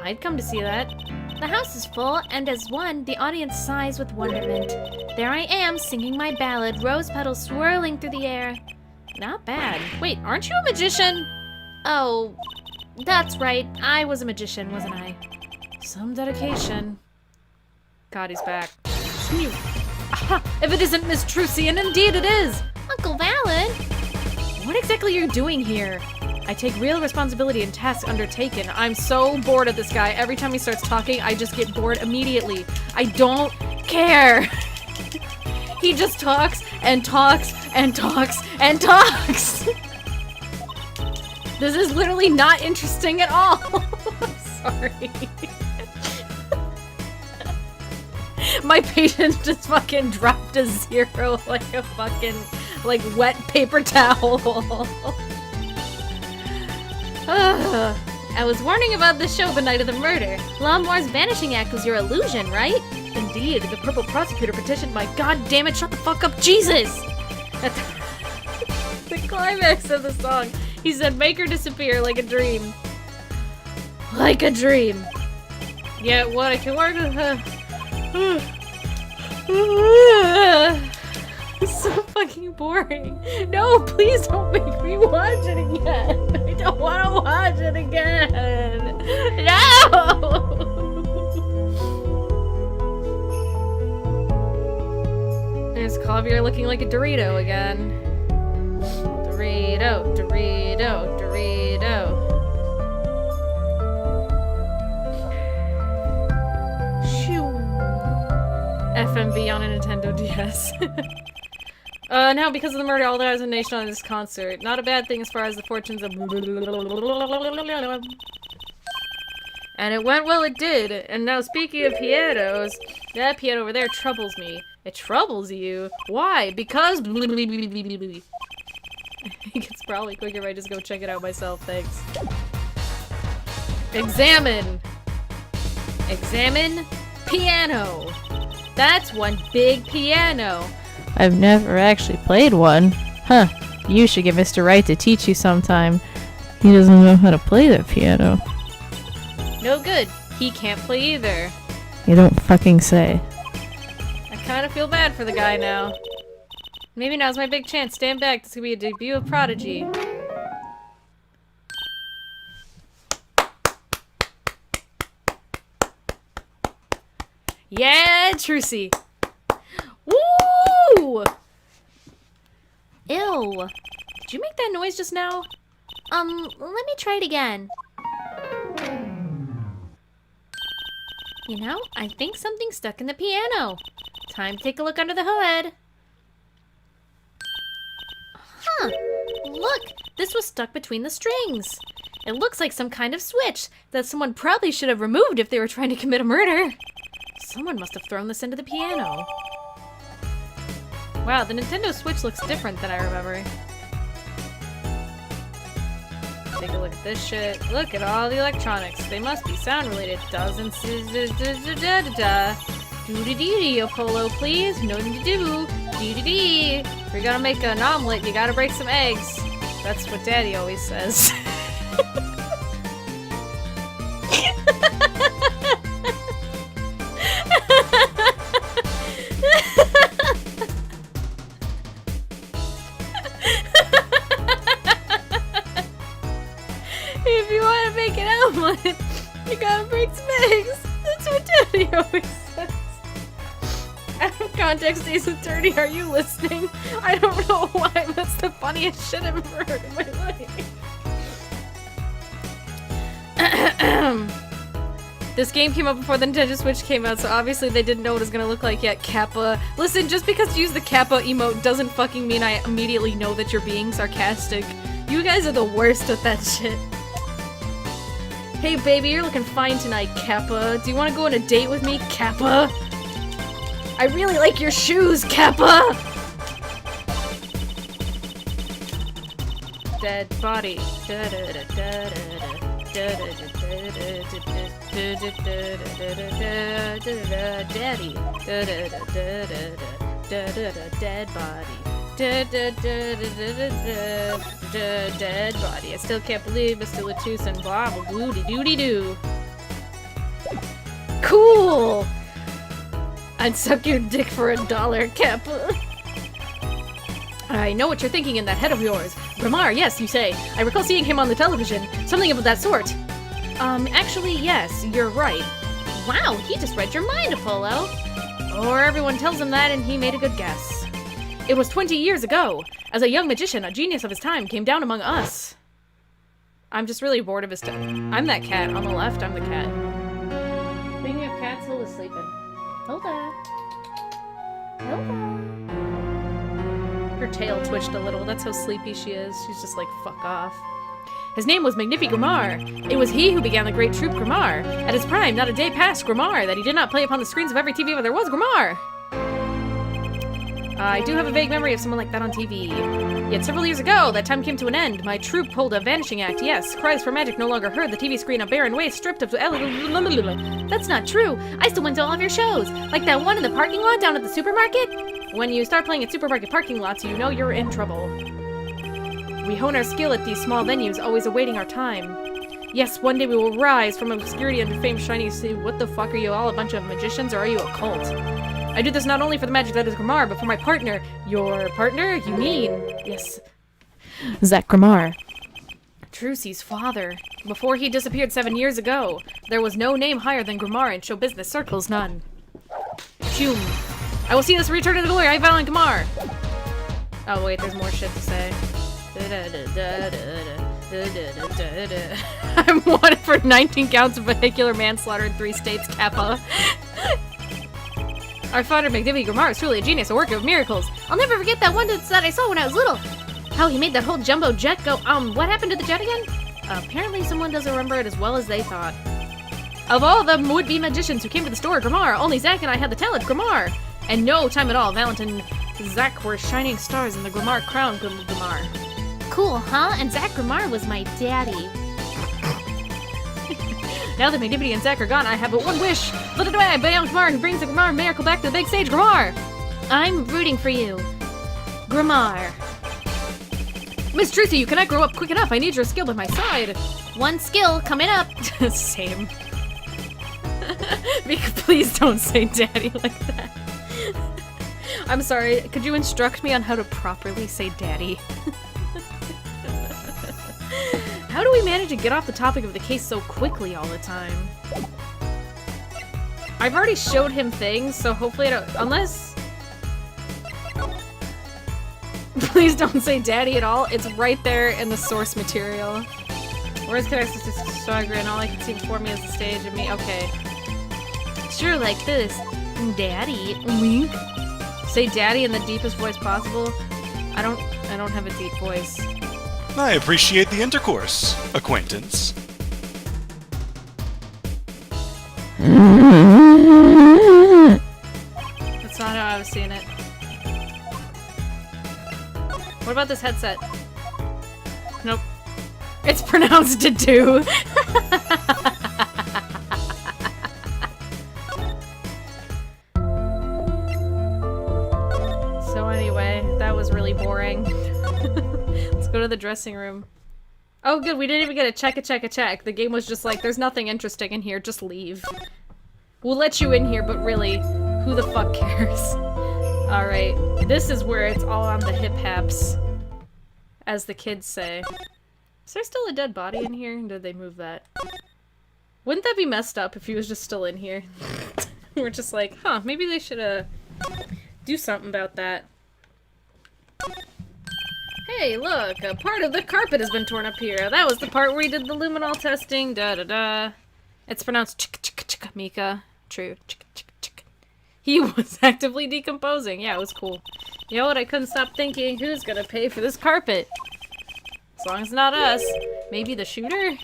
I'd come to see that. The house is full, and as one, the audience sighs with wonderment. There I am, singing my ballad, rose petals swirling through the air. Not bad. Wait, aren't you a magician? Oh, that's right. I was a magician, wasn't I? Some dedication. God, he's back. Aha! If it isn't Miss Trucy, and indeed it is! Uncle Valid! What exactly are you doing here? I take real responsibility in tasks undertaken. I'm so bored of this guy. Every time he starts talking, I just get bored immediately. I don't care. He just talks and talks and talks and talks. This is literally not interesting at all. Sorry. My patience just fucking dropped to 0 like a fucking, like, wet paper towel. I was warning about this show the night of the murder. Lamour's vanishing act was your illusion, right? Indeed, the purple prosecutor petitioned my goddamn it, shut the fuck up, Jesus! At the climax of the song, he said, make her disappear like a dream. Like a dream. Yeah, what I can work with her. It's so fucking boring. No, please don't make me watch it again. I don't want to watch it again. No! There's Javier looking like a Dorito again. Dorito, Dorito, Dorito. FMV on a Nintendo DS. Now because of the murder, all the eyes of the nation on this concert. Not a bad thing as far as the fortunes of... And it went well, it did. And now speaking of Pietos, that Pieto over there troubles me. It troubles you. Why? Because... I think it's probably quicker if I just go check it out myself, thanks. Examine! Examine piano. That's one big piano. I've never actually played one. Huh. You should get Mr. Wright to teach you sometime. He doesn't know how to play that piano. No good. He can't play either. You don't fucking say. I kind of feel bad for the guy now. Maybe now's my big chance. Stand back. This could be a debut of Prodigy. Yeah, Trucy. Woo! Ew. Did you make that noise just now? Let me try it again. You know, I think something's stuck in the piano. Time to take a look under the hood. Huh. Look, this was stuck between the strings. It looks like some kind of switch that someone probably should have removed if they were trying to commit a murder. Someone must have thrown this into the piano. Wow, the Nintendo Switch looks different than I remember. Take a look at this shit. Look at all the electronics. They must be sound related. Dozens. Do-de-dee-dee, Apollo, please. No do-do. Dee-dee-dee. If you're gonna make an omelet, you gotta break some eggs. That's what Daddy always says. If you want to make an omelet, you gotta break some eggs. That's what Daddy always says. Out of context, Ace Attorney, are you listening? I don't know why, that's the funniest shit I've ever heard in my life. This game came out before the Nintendo Switch came out, so obviously they didn't know what it was gonna look like yet. Kappa. Listen, just because you use the Kappa emote doesn't fucking mean I immediately know that you're being sarcastic. You guys are the worst at that shit. Hey baby, you're looking fine tonight, Kappa. Do you want to go on a date with me, Kappa? I really like your shoes, Kappa! Dead body. Daddy. Dead body. Dead body. I still can't believe it's still a tooth and blah blah bloody doody doo. Cool! I'd suck your dick for $1, Kappa. I know what you're thinking in that head of yours. Gramar, yes, you say. I recall seeing him on the television. Something of that sort. Actually, yes, you're right. Wow, he just read your mind, Apollo. Or everyone tells him that and he made a good guess. It was 20 years ago. As a young magician, a genius of his time came down among us. I'm just really bored of his time. I'm that cat. On the left, I'm the cat. Speaking of cats, Hilda's sleeping. Hilda. Hilda. Her tail twitched a little. That's how sleepy she is. She's just like, fuck off. His name was Magnifique Gramar. It was he who began the great troupe Gramar. At his prime, not a day passed Gramar that he did not play upon the screens of every TV where there was Gramar. I do have a vague memory of someone like that on TV. Yet several years ago, that time came to an end. My troupe pulled a vanishing act, yes. Cries for magic no longer heard. The TV screen a barren waste, stripped of... That's not true. I still went to all of your shows. Like that one in the parking lot down at the supermarket. When you start playing at supermarket parking lots, you know you're in trouble. We hone our skill at these small venues, always awaiting our time. Yes, one day we will rise from obscurity under fame shining to see what the fuck are you all, a bunch of magicians, or are you a cult? I do this not only for the magic that is Gramar, but for my partner. Your partner? You mean? Yes. Zach Gramar. Trucy's father. Before he disappeared 7 years ago, there was no name higher than Gramar in show business circles, none. Hume. I will see this return to the glory, I vow on Gramar. Oh wait, there's more shit to say. I'm wanted for 19 counts of vehicular manslaughter in 3 states, Kappa. Our father, Magnifique Gramar, is truly a genius, a worker of miracles. I'll never forget that one that I saw when I was little. How he made that whole jumbo jet go, what happened to the jet again? Apparently someone doesn't remember it as well as they thought. Of all the would-be magicians who came to the store, Gramar, only Zach and I had the talent, Gramar. And no time at all, Valentin and Zach were shining stars in the Grimar crown, Grimar. Cool, huh? And Zach Grimar was my daddy. Now that Magnanimity and Zach are gone, I have but one wish. Let it away, Bayon Grimar, who brings the Grimar miracle back to the big stage, Grimar! I'm rooting for you. Grimar. Miss Trucy, you cannot grow up quick enough. I need your skill by my side. One skill coming up. Same. Mika, please don't say daddy like that. I'm sorry, could you instruct me on how to properly say daddy? How do we manage to get off the topic of the case so quickly all the time? I've already showed him things, so hopefully I don't- unless... Please don't say daddy at all. It's right there in the source material. Where's connected to Sagra and all I can see before me is the stage and me. Okay. Sure, like this. Daddy. Wink. Say daddy in the deepest voice possible. I don't have a deep voice. I appreciate the intercourse, acquaintance. That's not how I was seeing it. What about this headset? Nope. It's pronounced to do. So anyway, that was really boring. Let's go to the dressing room. Oh good, we didn't even get a check. The game was just like, there's nothing interesting in here, just leave. We'll let you in here, but really, who the fuck cares? Alright, this is where it's all on the hip-haps, as the kids say. Is there still a dead body in here? Did they move that? Wouldn't that be messed up if he was just still in here? We're just like, huh, maybe they should, do something about that. Hey, look, a part of the carpet has been torn up here. That was the part where we did the luminol testing, da-da-da. It's pronounced chick-chick-chick, Mika. True, chick-chick-chick. He was actively decomposing. Yeah, it was cool. You know what, I couldn't stop thinking, who's gonna pay for this carpet? As long as it's not us. Maybe the shooter?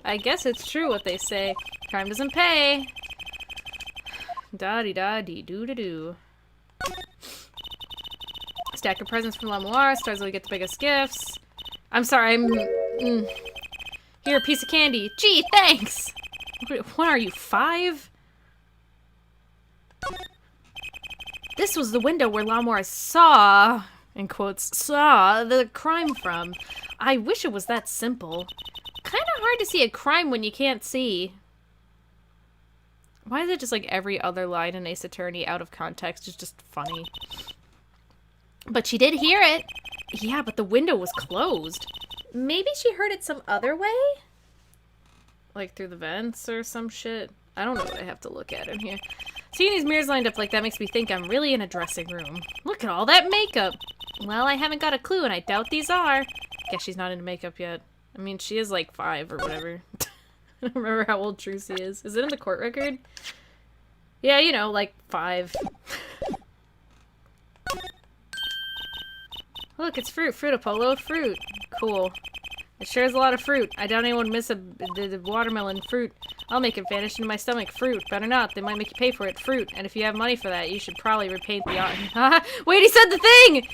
I guess it's true what they say. Crime doesn't pay. Da-dee-da-dee-doo-doo-doo. Stack of presents from Lamoire. Stars will get the biggest gifts. I'm sorry, Here, a piece of candy. Gee, thanks! What are you, 5? This was the window where Lamoire saw, in quotes, saw the crime from. I wish it was that simple. Kinda hard to see a crime when you can't see. Why is it just like every other line in Ace Attorney out of context is just funny? But she did hear it. Yeah, but the window was closed. Maybe she heard it some other way? Like through the vents or some shit? I don't know what I have to look at in here. Seeing these mirrors lined up like that makes me think I'm really in a dressing room. Look at all that makeup! Well, I haven't got a clue and I doubt these are. Guess she's not into makeup yet. I mean, she is like 5 or whatever. I don't remember how old Trucy is. Is it in the court record? Yeah, you know, like 5. Look, it's fruit. Fruit Apollo. Fruit. Cool. It shares a lot of fruit. I doubt anyone would miss the watermelon. Fruit. I'll make it vanish into my stomach. Fruit. Better not. They might make you pay for it. Fruit. And if you have money for that, you should probably repaint the art. Wait, he said the thing!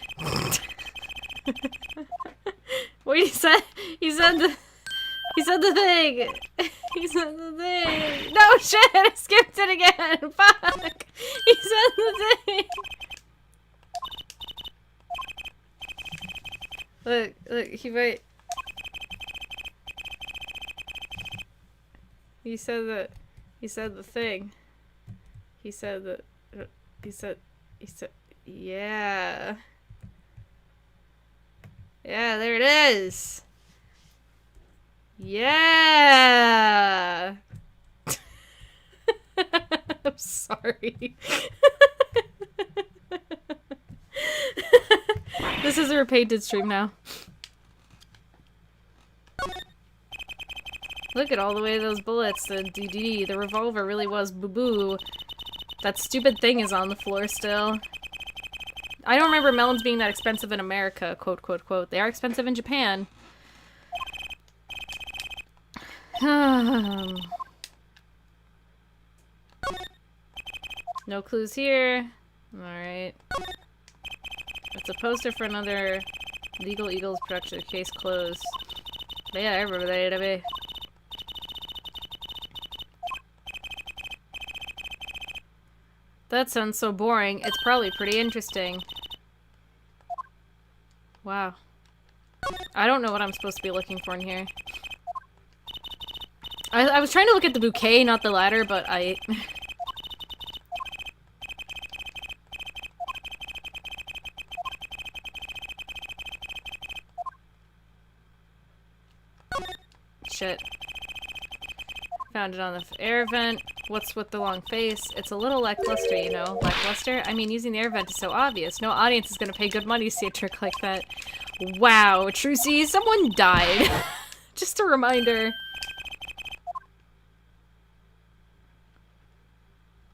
Wait, he said the thing! He said the thing! No, shit! I skipped it again! Fuck! He said the thing! Look, he might... He said the thing. He said, yeah. Yeah, there it is. Yeah. I'm sorry. This is a Repainted stream now. Look at all the way those bullets, the DD, the revolver really was boo-boo. That stupid thing is on the floor still. I don't remember melons being that expensive in America, quote, quote, quote. They are expensive in Japan. No clues here. Alright. It's a poster for another Legal Eagles production, case closed. But yeah, I remember that AW. That sounds so boring. It's probably pretty interesting. Wow. I don't know what I'm supposed to be looking for in here. I was trying to look at the bouquet, not the ladder, but I... Shit. Found it on the air vent. What's with the long face? It's a little lackluster, you know? Lackluster? I mean, using the air vent is so obvious. No audience is gonna pay good money to see a trick like that. Wow, Trucy, someone died. Just a reminder.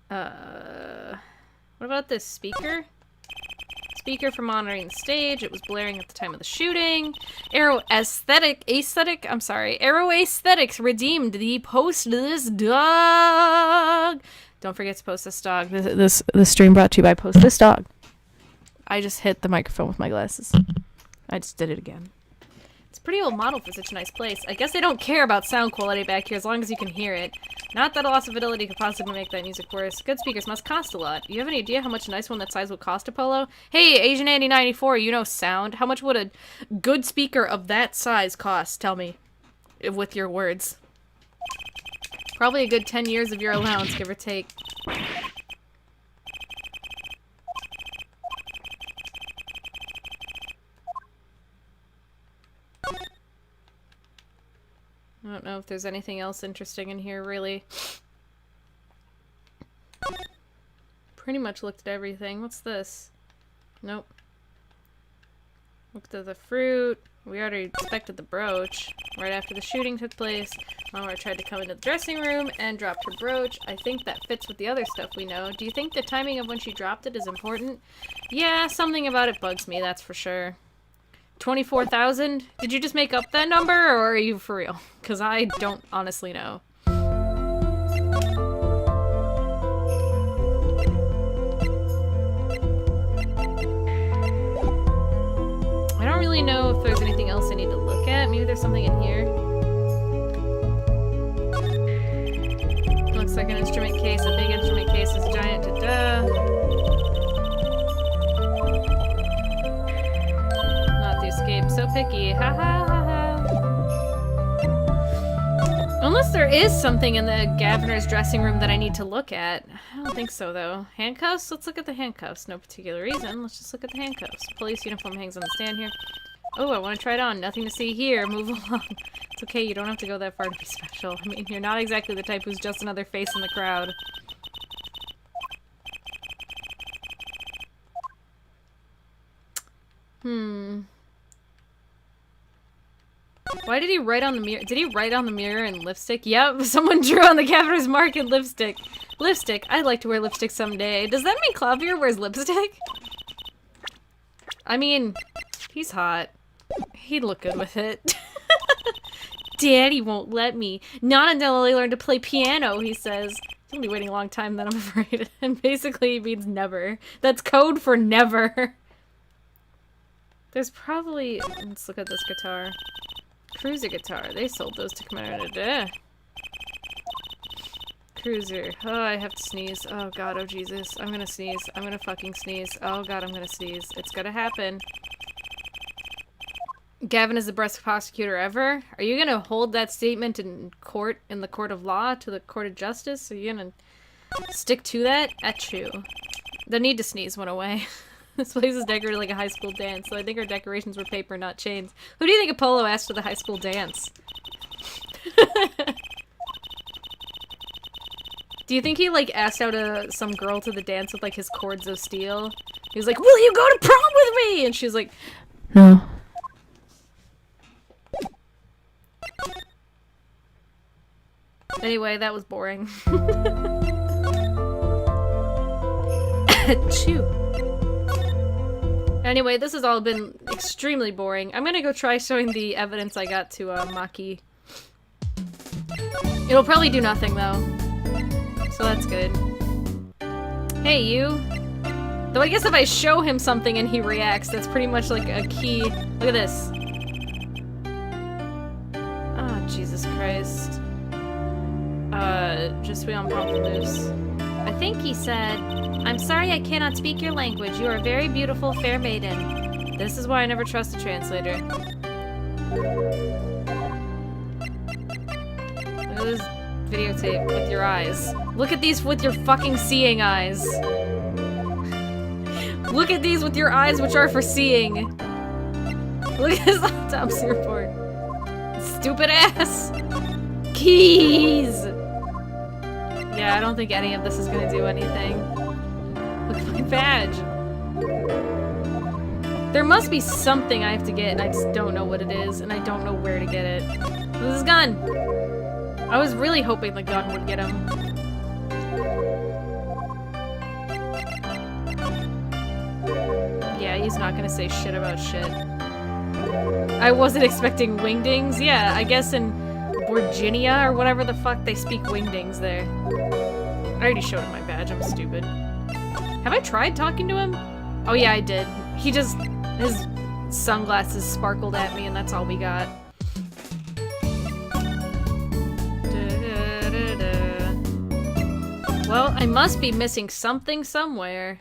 What about this speaker? Speaker for monitoring the stage. It was blaring at the time of the shooting. Arrow Aesthetics redeemed the post this dog. Don't forget to post this dog. This stream brought to you by Post This Dog. I just hit the microphone with my glasses. I just did it again. It's a pretty old model for such a nice place. I guess they don't care about sound quality back here as long as you can hear it. Not that a loss of fidelity could possibly make that music worse. Good speakers must cost a lot. You have any idea how much a nice one that size would cost, Apollo? Hey, Asian Andy 94, you know sound. How much would a good speaker of that size cost? Tell me. With your words. Probably a good 10 years of your allowance, give or take. I don't know if there's anything else interesting in here, really. Pretty much looked at everything. What's this? Nope. Looked at the fruit. We already inspected the brooch. Right after the shooting took place, Mama tried to come into the dressing room and dropped her brooch. I think that fits with the other stuff we know. Do you think the timing of when she dropped it is important? Yeah, something about it bugs me, that's for sure. 24,000? Did you just make up that number, or are you for real? Because I don't honestly know. I don't really know if there's anything else I need to look at. Maybe there's something in here. Looks like an instrument case. A big instrument case is giant. Escape. So picky. Ha ha ha ha. Unless there is something in the governor's dressing room that I need to look at. I don't think so, though. Handcuffs? Let's look at the handcuffs. No particular reason. Let's just look at the handcuffs. Police uniform hangs on the stand here. Oh, I want to try it on. Nothing to see here. Move along. It's okay. You don't have to go that far to be special. I mean, you're not exactly the type who's just another face in the crowd. Why did he write on the mirror? Did he write on the mirror in lipstick? Yep, someone drew on the governor's mark in lipstick. Lipstick. I'd like to wear lipstick someday. Does that mean Clavier wears lipstick? I mean, he's hot. He'd look good with it. Daddy won't let me. Not until I learn to play piano, he says. He'll be waiting a long time then, I'm afraid. And basically it means never. That's code for never. There's probably... Let's look at this guitar. Cruiser guitar. They sold those to Canada. Cruiser. Oh, I have to sneeze. Oh god, oh Jesus. I'm gonna sneeze. I'm gonna fucking sneeze. Oh god, I'm gonna sneeze. It's gonna happen. Gavin is the best prosecutor ever? Are you gonna hold that statement in court, in the court of law, to the court of justice? Are you gonna stick to that? Achoo. The need to sneeze went away. This place is decorated like a high school dance, so I think our decorations were paper, not chains. Who do you think Apollo asked to the high school dance? Do you think he, like, asked out some girl to the dance with, like, his cords of steel? He was like, will you go to prom with me? And she was like, no. Anyway, that was boring. Achoo. Anyway, this has all been extremely boring. I'm gonna go try showing the evidence I got to Maki. It'll probably do nothing, though. So that's good. Hey, you. Though I guess if I show him something and he reacts, that's pretty much like a key. Look at this. Oh, Jesus Christ. Je suis en pamplemousse. I think he said, I'm sorry I cannot speak your language. You are a very beautiful, fair maiden. This is why I never trust a translator. Look at this videotape with your eyes. Look at these with your fucking seeing eyes. Look at these with your eyes which are for seeing. Look at his autopsy report. Stupid ass. Keys! Yeah, I don't think any of this is gonna do anything. Look at my badge. There must be something I have to get and I just don't know what it is and I don't know where to get it. This is a gun! I was really hoping the gun would get him. Yeah, he's not gonna say shit about shit. I wasn't expecting wingdings. Yeah, I guess in Virginia or whatever the fuck they speak wingdings there. I already showed him my badge, I'm stupid. Have I tried talking to him? Oh yeah, I did. He just, his sunglasses sparkled at me and that's all we got. Well, I must be missing something somewhere.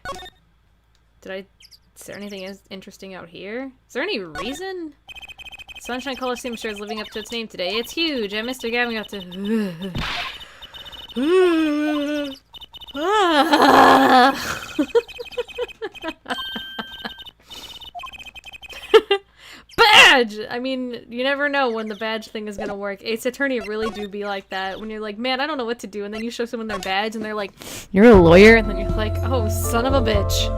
Is there anything interesting out here? Is there any reason? Sunshine Coliseum sure is living up to its name today. It's huge, and Mr. Gavin got to... Badge! I mean, you never know when the badge thing is gonna work. Ace Attorney really do be like that. When you're like, man, I don't know what to do, and then you show someone their badge, and they're like, you're a lawyer? And then you're like, oh, son of a bitch.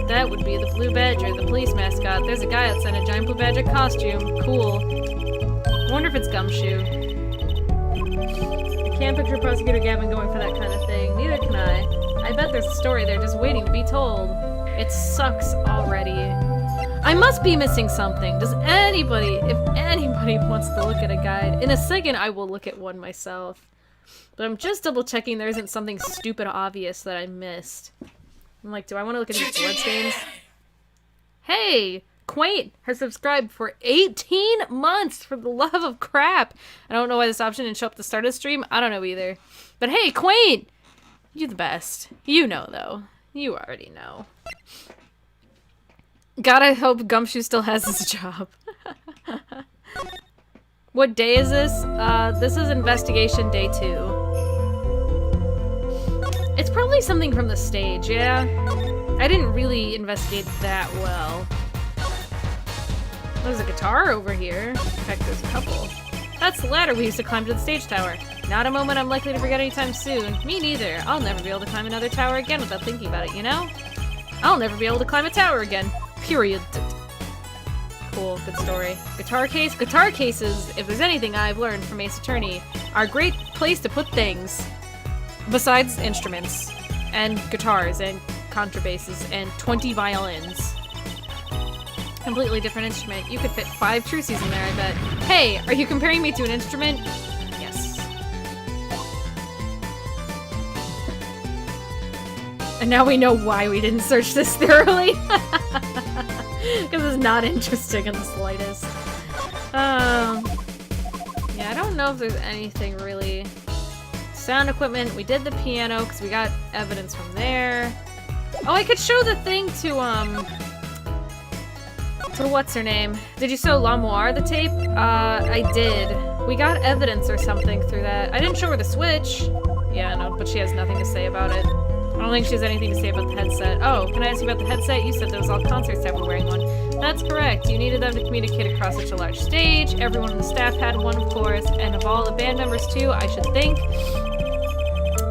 That would be the Blue Badger, the police mascot. There's a guy outside in a giant Blue Badger costume. Cool. I wonder if it's Gumshoe. I can't picture Prosecutor Gavin going for that kind of thing. Neither can I. I bet there's a story there just waiting to be told. It sucks already. I must be missing something. Does anybody, if anybody wants to look at a guide, in a second I will look at one myself. But I'm just double checking there isn't something stupid obvious that I missed. I'm like, do I want to look at these bloodstains? Hey! Quaint has subscribed for 18 months, for the love of crap! I don't know why this option didn't show up at the start of the stream. I don't know either. But hey, Quaint! You're the best. You know, though. You already know. God, I hope Gumshoe still has his job. What day is this? This is investigation day 2. It's probably something from the stage, yeah? I didn't really investigate that well. There's a guitar over here. In fact, there's a couple. That's the ladder we used to climb to the stage tower. Not a moment I'm likely to forget anytime soon. Me neither. I'll never be able to climb another tower again without thinking about it, you know? I'll never be able to climb a tower again. Period. Cool, good story. Guitar case? Guitar cases, if there's anything I've learned from Ace Attorney, are a great place to put things. Besides instruments, and guitars, and contrabasses, and 20 violins. Completely different instrument. You could fit 5 Trucies in there, I bet. Hey, are you comparing me to an instrument? Yes. And now we know why we didn't search this thoroughly. Because it's not interesting in the slightest. Yeah, I don't know if there's anything really... Sound equipment, we did the piano because we got evidence from there. Oh, I could show the thing to what's her name? Did you show Lamoire the tape? I did. We got evidence or something through that. I didn't show her the Switch. Yeah, no, but she has nothing to say about it. I don't think she has anything to say about the headset. Oh, can I ask you about the headset? You said there was all concert staff were wearing one. That's correct. You needed them to communicate across such a large stage. Everyone on the staff had one, of course, and of all the band members too, I should think.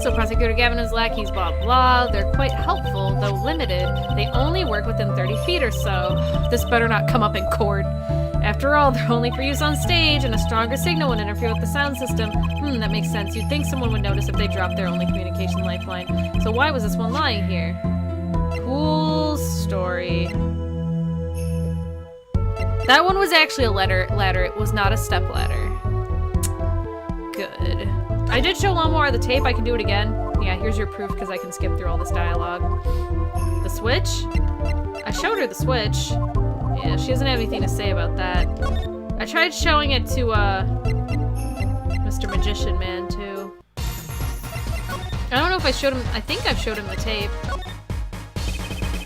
So Prosecutor Gavin is lackeys, blah blah. They're quite helpful, though limited. They only work within 30 feet or so. This better not come up in court. After all, they're only for use on stage, and a stronger signal would interfere with the sound system. That makes sense. You'd think someone would notice if they dropped their only communication lifeline. So why was this one lying here? Cool story. That one was actually a ladder. It was not a step ladder. Good. I did show Lawnmower the tape. I can do it again. Yeah, here's your proof because I can skip through all this dialogue. The switch? I showed her the switch. Yeah, she doesn't have anything to say about that. I tried showing it to, Mr. Magician Man, too. I don't know if I showed him- I think I've showed him the tape.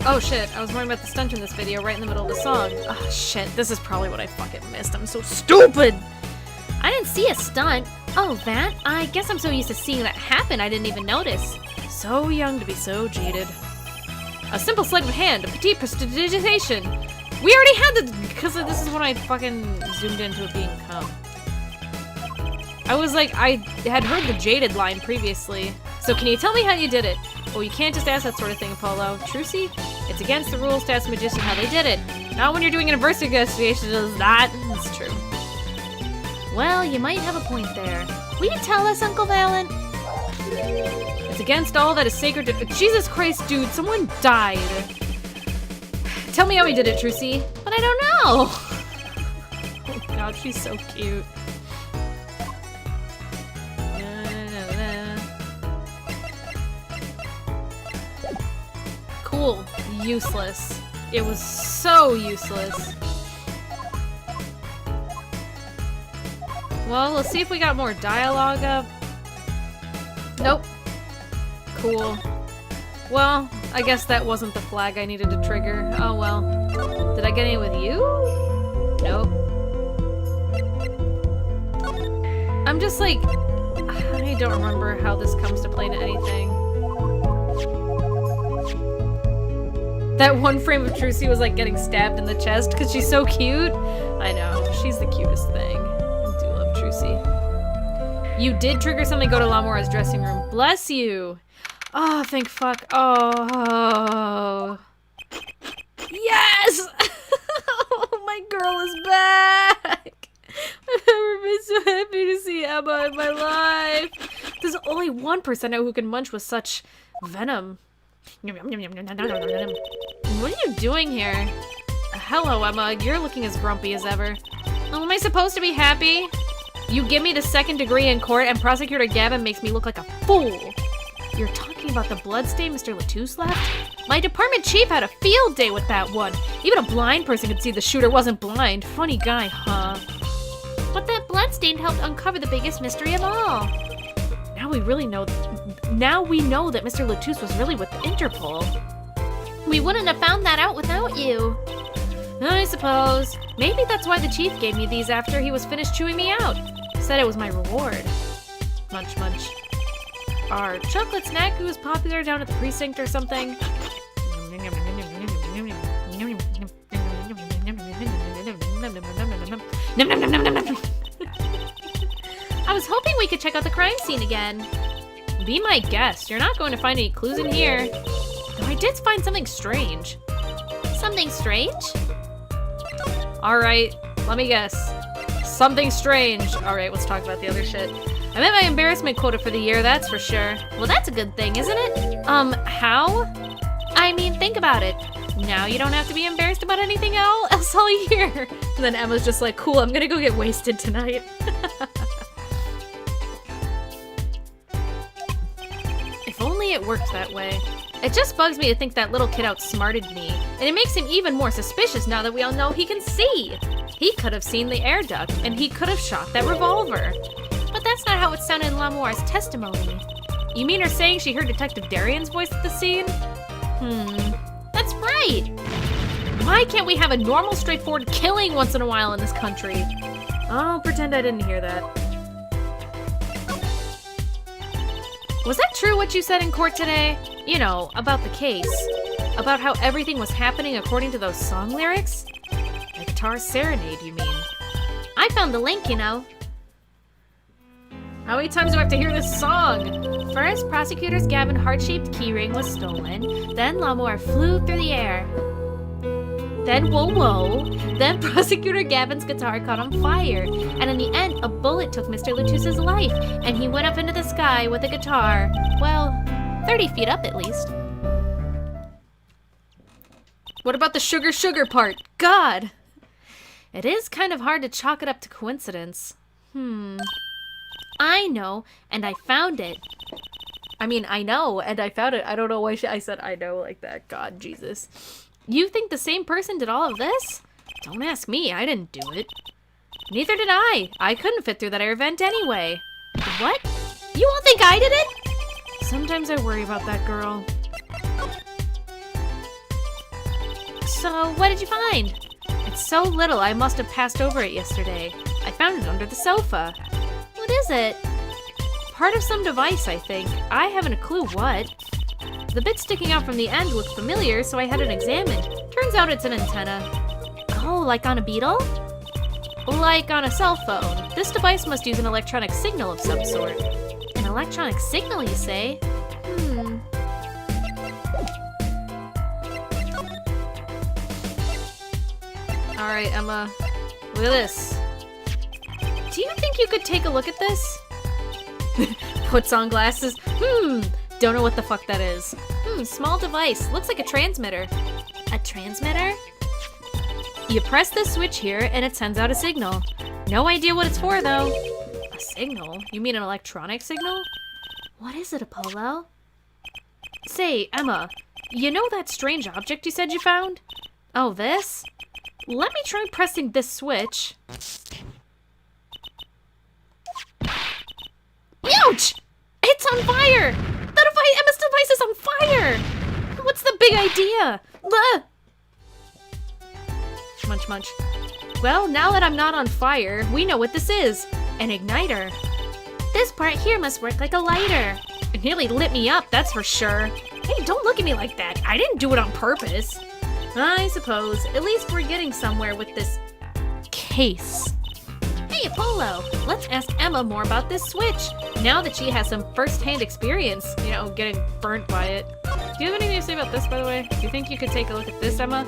Oh shit, I was worrying about the stunt in this video right in the middle of the song. Oh shit, this is probably what I fucking missed. I'm so stupid! I didn't see a stunt. Oh, that? I guess I'm so used to seeing that happen I didn't even notice. So young to be so jaded. A simple sleight of hand, a petite prestidigitation. We already had the- because this is when I fucking zoomed into it being cum. I was like, I had heard the jaded line previously. So can you tell me how you did it? Oh, you can't just ask that sort of thing, Apollo. Trucy? It's against the rules to ask a magician how they did it. Not when you're doing an investigation, is that? That's true. Well, you might have a point there. Will you tell us, Uncle Valen? It's against all that is sacred to- Jesus Christ, dude, someone died. Tell me how he did it, Trucy. But I don't know. Oh god, she's so cute. Cool. Useless. It was so useless. Well, let's see if we got more dialogue up. Nope. Cool. Well, I guess that wasn't the flag I needed to trigger. Oh well. Did I get any with you? Nope. I'm just like... I don't remember how this comes to play to anything. That one frame of Trucy was like getting stabbed in the chest because she's so cute. I know, she's the cutest thing. I do love Trucy. You did trigger something, go to Lamora's dressing room. Bless you! Oh, thank fuck. Oh. Yes! Oh, my girl is back! I've never been so happy to see Emma in my life. There's only one person I know who can munch with such venom. What are you doing here? Hello, Emma. You're looking as grumpy as ever. Oh, am I supposed to be happy? You give me the second degree in court and Prosecutor Gavin makes me look like a fool. You're talking about the bloodstain Mr. Latouche left? My department chief had a field day with that one. Even a blind person could see the shooter wasn't blind. Funny guy, huh? But that bloodstain helped uncover the biggest mystery of all. Now we know that Mr. Latouche was really with Interpol. We wouldn't have found that out without you. I suppose. Maybe that's why the chief gave me these after he was finished chewing me out. Said it was my reward. Munch, munch. Our chocolate snack who was popular down at the precinct or something. I was hoping we could check out the crime scene again. Be my guest. You're not going to find any clues in here. Though I did find something strange. Something strange? Alright, let me guess. Something strange. Alright, let's talk about the other shit. I met my embarrassment quota for the year, that's for sure. Well, that's a good thing, isn't it? How? I mean, think about it. Now you don't have to be embarrassed about anything else all year. And then Emma's just like, cool, I'm gonna go get wasted tonight. If only it worked that way. It just bugs me to think that little kid outsmarted me. And it makes him even more suspicious now that we all know he can see. He could have seen the air duct, and he could have shot that revolver. But that's not how it sounded in Lamoire's testimony. You mean her saying she heard Detective Darian's voice at the scene? That's right! Why can't we have a normal, straightforward killing once in a while in this country? I'll pretend I didn't hear that. Was that true what you said in court today? You know, about the case. About how everything was happening according to those song lyrics? A guitar serenade, you mean? I found the link, you know. How many times do I have to hear this song? First, Prosecutor's Gavin heart-shaped keyring was stolen. Then Lamoire flew through the air. Then whoa whoa. Then Prosecutor Gavin's guitar caught on fire. And in the end, a bullet took Mr. Latouche's life. And he went up into the sky with a guitar. Well, 30 feet up at least. What about the sugar sugar part? God! It is kind of hard to chalk it up to coincidence. I know, and I found it. I mean, I know, and I found it. I don't know why I said I know like that. God, Jesus. You think the same person did all of this? Don't ask me. I didn't do it. Neither did I. I couldn't fit through that air vent anyway. What? You all think I did it? Sometimes I worry about that girl. So, what did you find? It's so little I must have passed over it yesterday. I found it under the sofa. What is it? Part of some device, I think. I haven't a clue what. The bit sticking out from the end looked familiar, so I had it examined. Turns out it's an antenna. Oh, like on a beetle? Like on a cell phone. This device must use an electronic signal of some sort. An electronic signal, you say? Alright, Emma. Look at this. Do you think you could take a look at this? Puts on glasses. Don't know what the fuck that is. Small device. Looks like a transmitter. A transmitter? You press this switch here and it sends out a signal. No idea what it's for though. A signal? You mean an electronic signal? What is it, Apollo? Say, Emma, you know that strange object you said you found? Oh, this? Let me try pressing this switch. Ouch! It's on fire! Emma's device is on fire! What's the big idea? Munch, munch. Well, now that I'm not on fire, we know what this is. An igniter. This part here must work like a lighter. It nearly lit me up, that's for sure. Hey, don't look at me like that. I didn't do it on purpose. I suppose. At least we're getting somewhere with this case. Hey, Apollo, let's ask Emma more about this switch. Now that she has some first-hand experience, getting burnt by it. Do you have anything to say about this, by the way? Do you think you could take a look at this, Emma?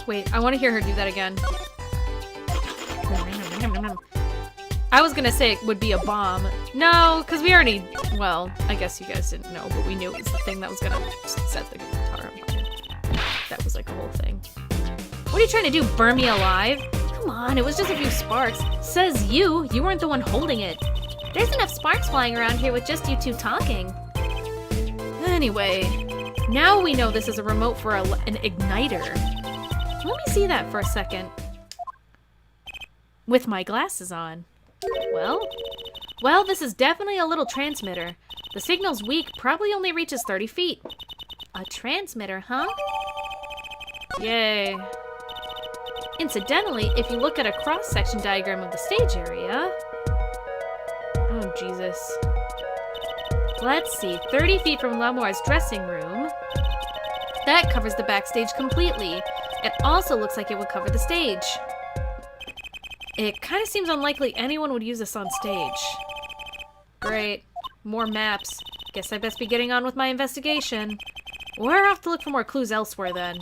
Wait, I want to hear her do that again. I was gonna say it would be a bomb. No, because we already... Well, I guess you guys didn't know, but we knew it was the thing that was gonna set the guitar on fire. That was like a whole thing. What are you trying to do, burn me alive? Come on, it was just a few sparks. Says you. You weren't the one holding it. There's enough sparks flying around here with just you two talking. Anyway, now we know this is a remote for an igniter. Let me see that for a second. With my glasses on. Well, this is definitely a little transmitter. The signal's weak, probably only reaches 30 feet. A transmitter, huh? Yay. Incidentally, if you look at a cross-section diagram of the stage area... Oh, Jesus. Let's see, 30 feet from Lamoire's dressing room. That covers the backstage completely. It also looks like it would cover the stage. It kind of seems unlikely anyone would use this on stage. Great. More maps. Guess I best be getting on with my investigation. Or I'll have to look for more clues elsewhere then.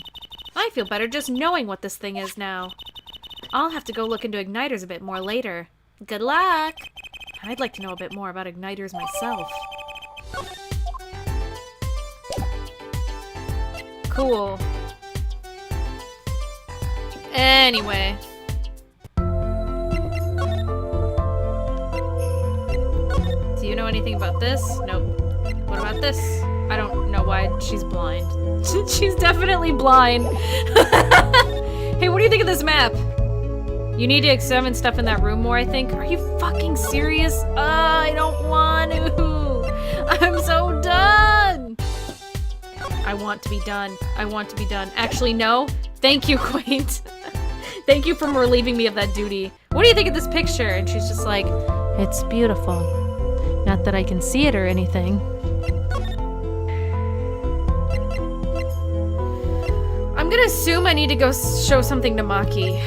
I feel better just knowing what this thing is now. I'll have to go look into igniters a bit more later. Good luck! I'd like to know a bit more about igniters myself. Cool. Anyway. Do you know anything about this? Nope. What about this? I don't know why she's blind. She's definitely blind. Hey, what do you think of this map? You need to examine stuff in that room more, I think. Are you fucking serious? I don't want to. I'm so done. I want to be done. I want to be done. Actually, no. Thank you, Quaint. Thank you for relieving me of that duty. What do you think of this picture? And she's just like, it's beautiful. Not that I can see it or anything. I'm gonna assume I need to go show something to Maki.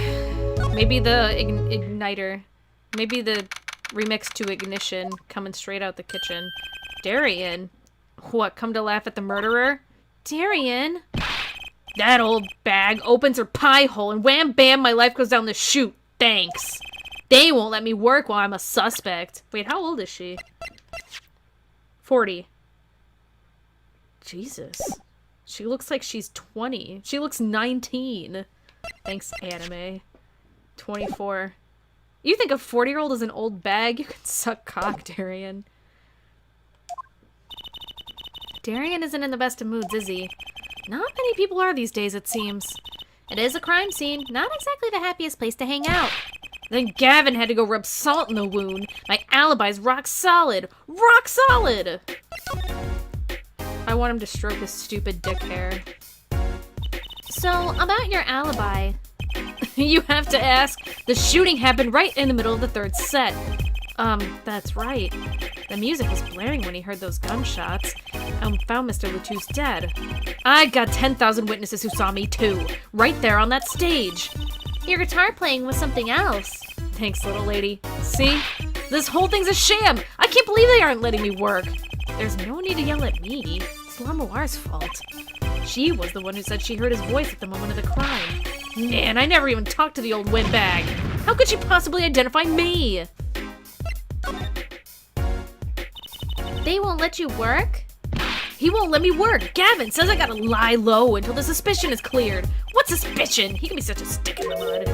Maybe the igniter. Maybe the remix to Ignition coming straight out the kitchen. Darian? What, come to laugh at the murderer? Darian? That old bag opens her pie hole and wham bam my life goes down the chute. Thanks. They won't let me work while I'm a suspect. Wait, how old is she? 40. Jesus. She looks like she's 20. She looks 19. Thanks, anime. 24. You think a 40-year-old is an old bag? You can suck cock, Darian. Darian isn't in the best of moods, is he? Not many people are these days, it seems. It is a crime scene. Not exactly the happiest place to hang out. Then Gavin had to go rub salt in the wound. My alibi's rock solid. Rock solid! I want him to stroke his stupid dick hair. So, about your alibi. You have to ask. The shooting happened right in the middle of the third set. That's right. The music was blaring when he heard those gunshots and found Mr. Latouche dead. I got 10,000 witnesses who saw me too. Right there on that stage. Your guitar playing was something else. Thanks, little lady. See? This whole thing's a sham! I can't believe they aren't letting me work! There's no need to yell at me. It's Lamoire's fault. She was the one who said she heard his voice at the moment of the crime. Man, I never even talked to the old windbag. How could she possibly identify me? They won't let you work? He won't let me work. Gavin says I gotta lie low until the suspicion is cleared. What suspicion? He can be such a stick in the mud.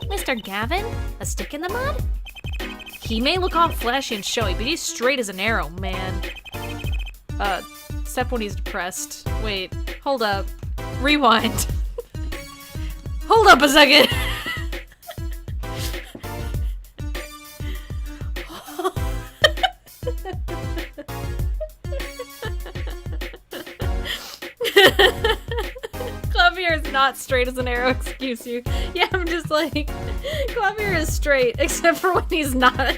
Mr. Gavin? A stick in the mud? He may look all flashy and showy, but he's straight as an arrow, man. Except when he's depressed. Wait, hold up. Rewind. Hold up a second. Clavier is not straight as an arrow, excuse you. Yeah, I'm just like, Clavier is straight, except for when he's not.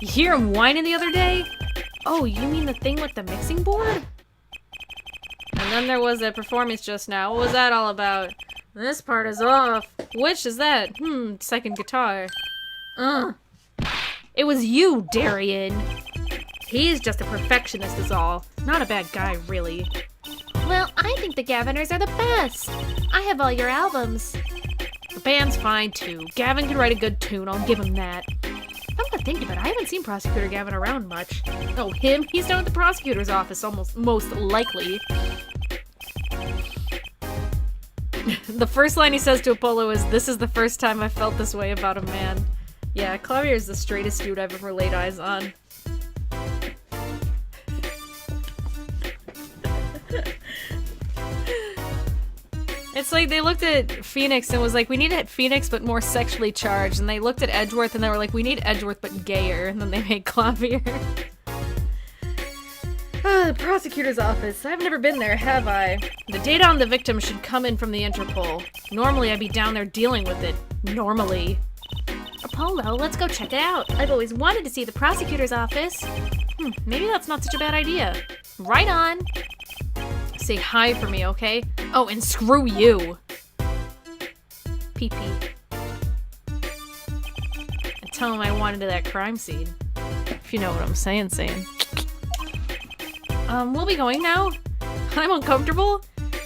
You hear him whining the other day? Oh, you mean the thing with the mixing board? And then there was a performance just now. What was that all about? This part is off. Which is that? Second guitar. It was you, Darian. He's just a perfectionist is all. Not a bad guy, really. Well, I think the Gaviners are the best. I have all your albums. The band's fine, too. Gavin can write a good tune, I'll give him that. Come to think of it, I haven't seen Prosecutor Gavin around much. Oh, him? He's down at the prosecutor's office, most likely. The first line he says to Apollo is, "This is the first time I felt this way about a man." Yeah, Clavier is the straightest dude I've ever laid eyes on. It's like they looked at Phoenix and was like, we need to hit Phoenix but more sexually charged. And they looked at Edgeworth and they were like, we need Edgeworth but gayer. And then they made Clavier. The prosecutor's office. I've never been there, have I? The data on the victim should come in from the Interpol. Normally I'd be down there dealing with it. Normally. Apollo, let's go check it out. I've always wanted to see the prosecutor's office. Maybe that's not such a bad idea. Right on. Say hi for me, okay? Oh, and screw you. PP. And tell him I wanted to that crime scene. If you know what I'm saying. We'll be going now? I'm uncomfortable?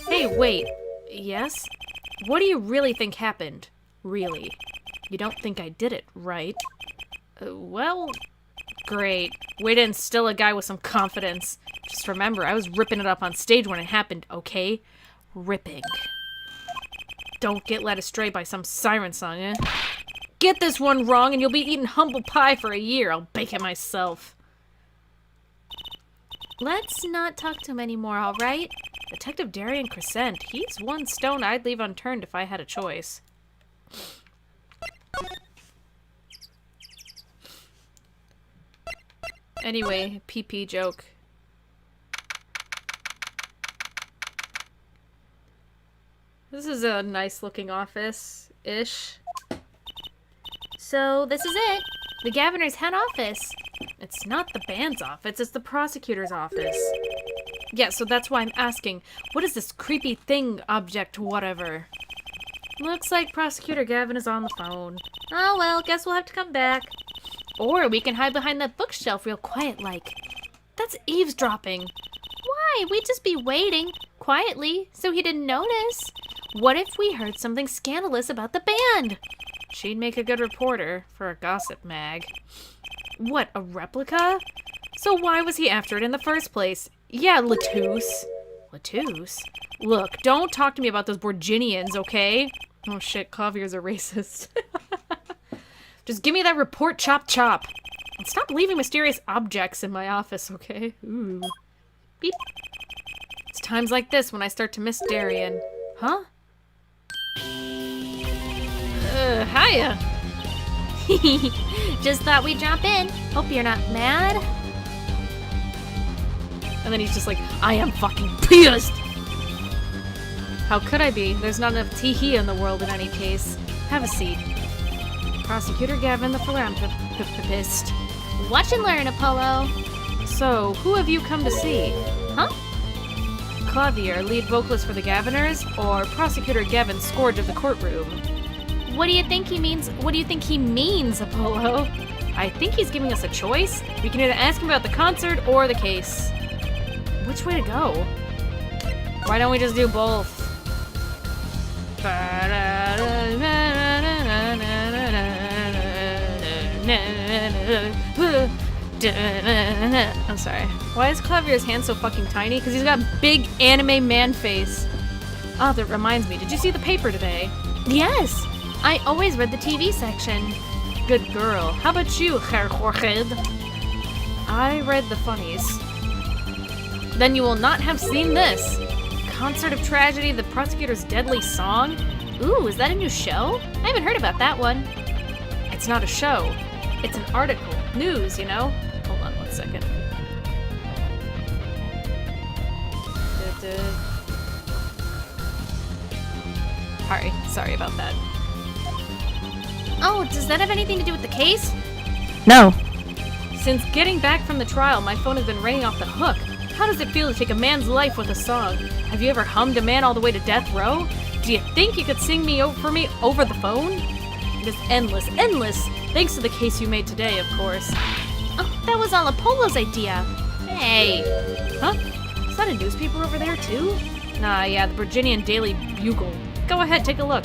Hey, wait. Yes? What do you really think happened? Really? You don't think I did it, right? Well, great. Way to instill a guy with some confidence. Just remember, I was ripping it up on stage when it happened, okay? Ripping. Don't get led astray by some siren song, eh? Get this one wrong and you'll be eating humble pie for a year. I'll bake it myself. Let's not talk to him anymore, alright? Detective Darian Crescent. He's one stone I'd leave unturned if I had a choice. Anyway, PP joke. This is a nice looking office-ish. So, this is it. The Gaviner's head office. It's not the band's office, it's the prosecutor's office. Yeah, so that's why I'm asking, what is this creepy thing, object, whatever? Looks like Prosecutor Gavin is on the phone. Oh well, guess we'll have to come back. Or we can hide behind that bookshelf real quiet-like. That's eavesdropping. Why? We'd just be waiting, quietly, so he didn't notice. What if we heard something scandalous about the band? She'd make a good reporter for a gossip mag. What, a replica? So why was he after it in the first place? Yeah, Latouche. Latouche? Look, don't talk to me about those Borginians, okay? Oh shit, Clavier's a racist. Just give me that report, chop chop. And stop leaving mysterious objects in my office, okay? Ooh. Beep. It's times like this when I start to miss Darien. Huh? Hiya. Just thought we'd drop in. Hope you're not mad. And then he's just like, I am fucking pissed! How could I be? There's not enough tee-hee in the world in any case. Have a seat. Prosecutor Gavin, the philanthropist. Watch and learn, Apollo. So, who have you come to see? Huh? Clavier, lead vocalist for the Gaviners, or Prosecutor Gavin, scourge of the courtroom? What do you think he means? What do you think he means, Apollo? I think he's giving us a choice. We can either ask him about the concert or the case. Which way to go? Why don't we just do both? I'm sorry. Why is Clavier's hand so fucking tiny? Because he's got big anime man face. Oh, that reminds me. Did you see the paper today? Yes. I always read the TV section. Good girl. How about you, Herr Jorge? I read the funnies. Then you will not have seen this. Concert of Tragedy, the prosecutor's deadly song? Ooh, is that a new show? I haven't heard about that one. It's not a show. It's an article. News, you know? Hold on 1 second. Sorry about that. Oh, does that have anything to do with the case? No. Since getting back from the trial, my phone has been ringing off the hook. How does it feel to take a man's life with a song? Have you ever hummed a man all the way to death row? Do you think you could sing for me over the phone? It is endless, endless! Thanks to the case you made today, of course. Oh, that was all Apollo's idea. Hey. Huh? Is that a newspaper over there, too? Nah, yeah, the Virginian Daily Bugle. Go ahead, take a look.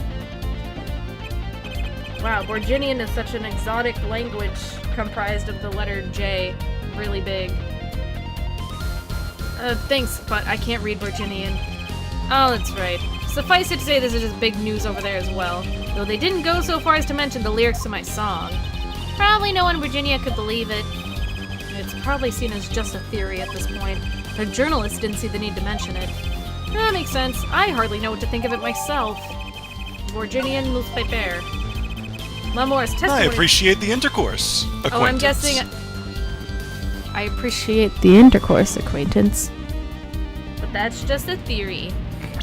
Wow, Borginian is such an exotic language comprised of the letter J. Really big. Thanks, but I can't read Virginian. Oh, that's right. Suffice it to say, this is just big news over there as well. Though they didn't go so far as to mention the lyrics to my song. Probably no one in Virginia could believe it. It's probably seen as just a theory at this point. The journalists didn't see the need to mention it. That makes sense. I hardly know what to think of it myself. Virginian newspaper. Lamour's testimony. I appreciate the intercourse, acquaintance. Oh, I'm guessing. I appreciate the intercourse, acquaintance. But that's just a theory.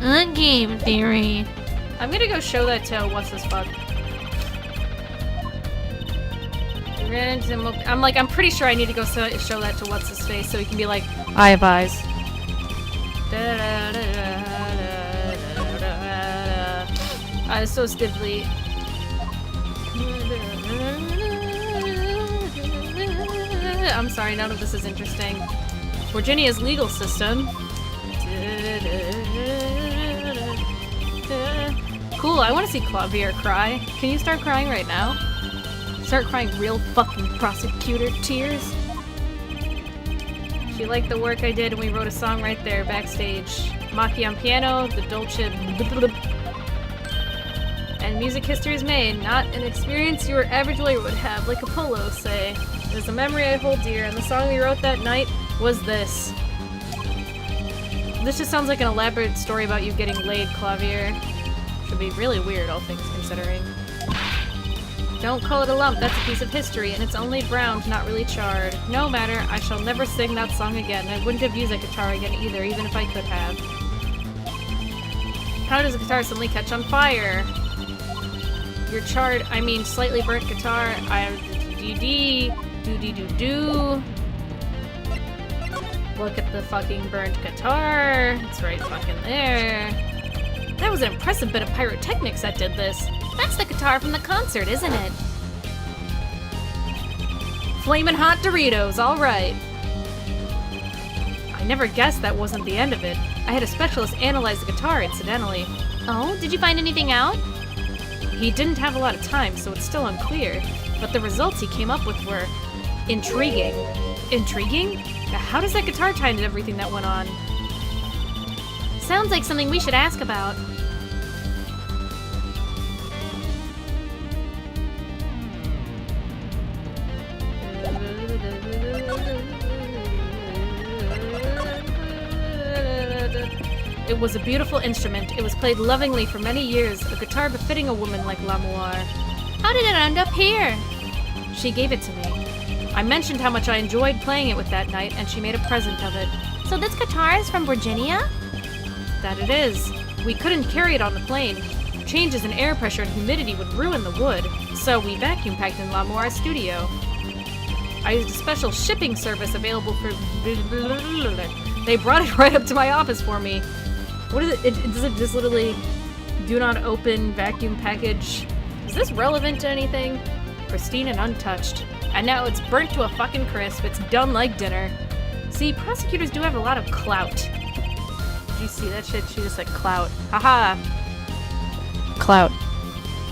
A game theory. I'm gonna go show that to what's-his-fuck. I'm pretty sure I need to go show that to what's-his-face so he can be like, I have eyes. Eyes so stiffly. I'm sorry, none of this is interesting. Virginia's legal system. Cool, I want to see Clavier cry. Can you start crying right now? Start crying real fucking prosecutor tears. She liked the work I did and we wrote a song right there backstage. Maki on piano, the Dolce... And music history is made, not an experience your average lawyer would have, like Apollo say. It is a memory I hold dear, and the song we wrote that night was this. This just sounds like an elaborate story about you getting laid, Clavier. Should be really weird, all things considering. Don't call it a lump, that's a piece of history, and it's only browned, not really charred. No matter, I shall never sing that song again. I wouldn't have used that guitar again either, even if I could have. How does a guitar suddenly catch on fire? Your charred, I mean slightly burnt guitar, do-dee-doo-doo. Look at the fucking burnt guitar. It's right fucking there. That was an impressive bit of pyrotechnics that did this. That's the guitar from the concert, isn't it? Flamin' hot Doritos, alright. I never guessed that wasn't the end of it. I had a specialist analyze the guitar, incidentally. Oh, did you find anything out? He didn't have a lot of time, so it's still unclear. But the results he came up with were intriguing. Intriguing? How does that guitar tie into everything that went on? Sounds like something we should ask about. It was a beautiful instrument. It was played lovingly for many years, a guitar befitting a woman like L'Amour. How did it end up here? She gave it to me. I mentioned how much I enjoyed playing it with that night, and she made a present of it. So this guitar is from Virginia? That it is. We couldn't carry it on the plane. Changes in air pressure and humidity would ruin the wood, so we vacuum packed in L'Amour's studio. I used a special shipping service available for... They brought it right up to my office for me. What is it? Does it just literally do not open vacuum package? Is this relevant to anything? Pristine and untouched. And now it's burnt to a fucking crisp. It's done like dinner. See, prosecutors do have a lot of clout. Did you see that shit? She just said clout. Haha. Clout.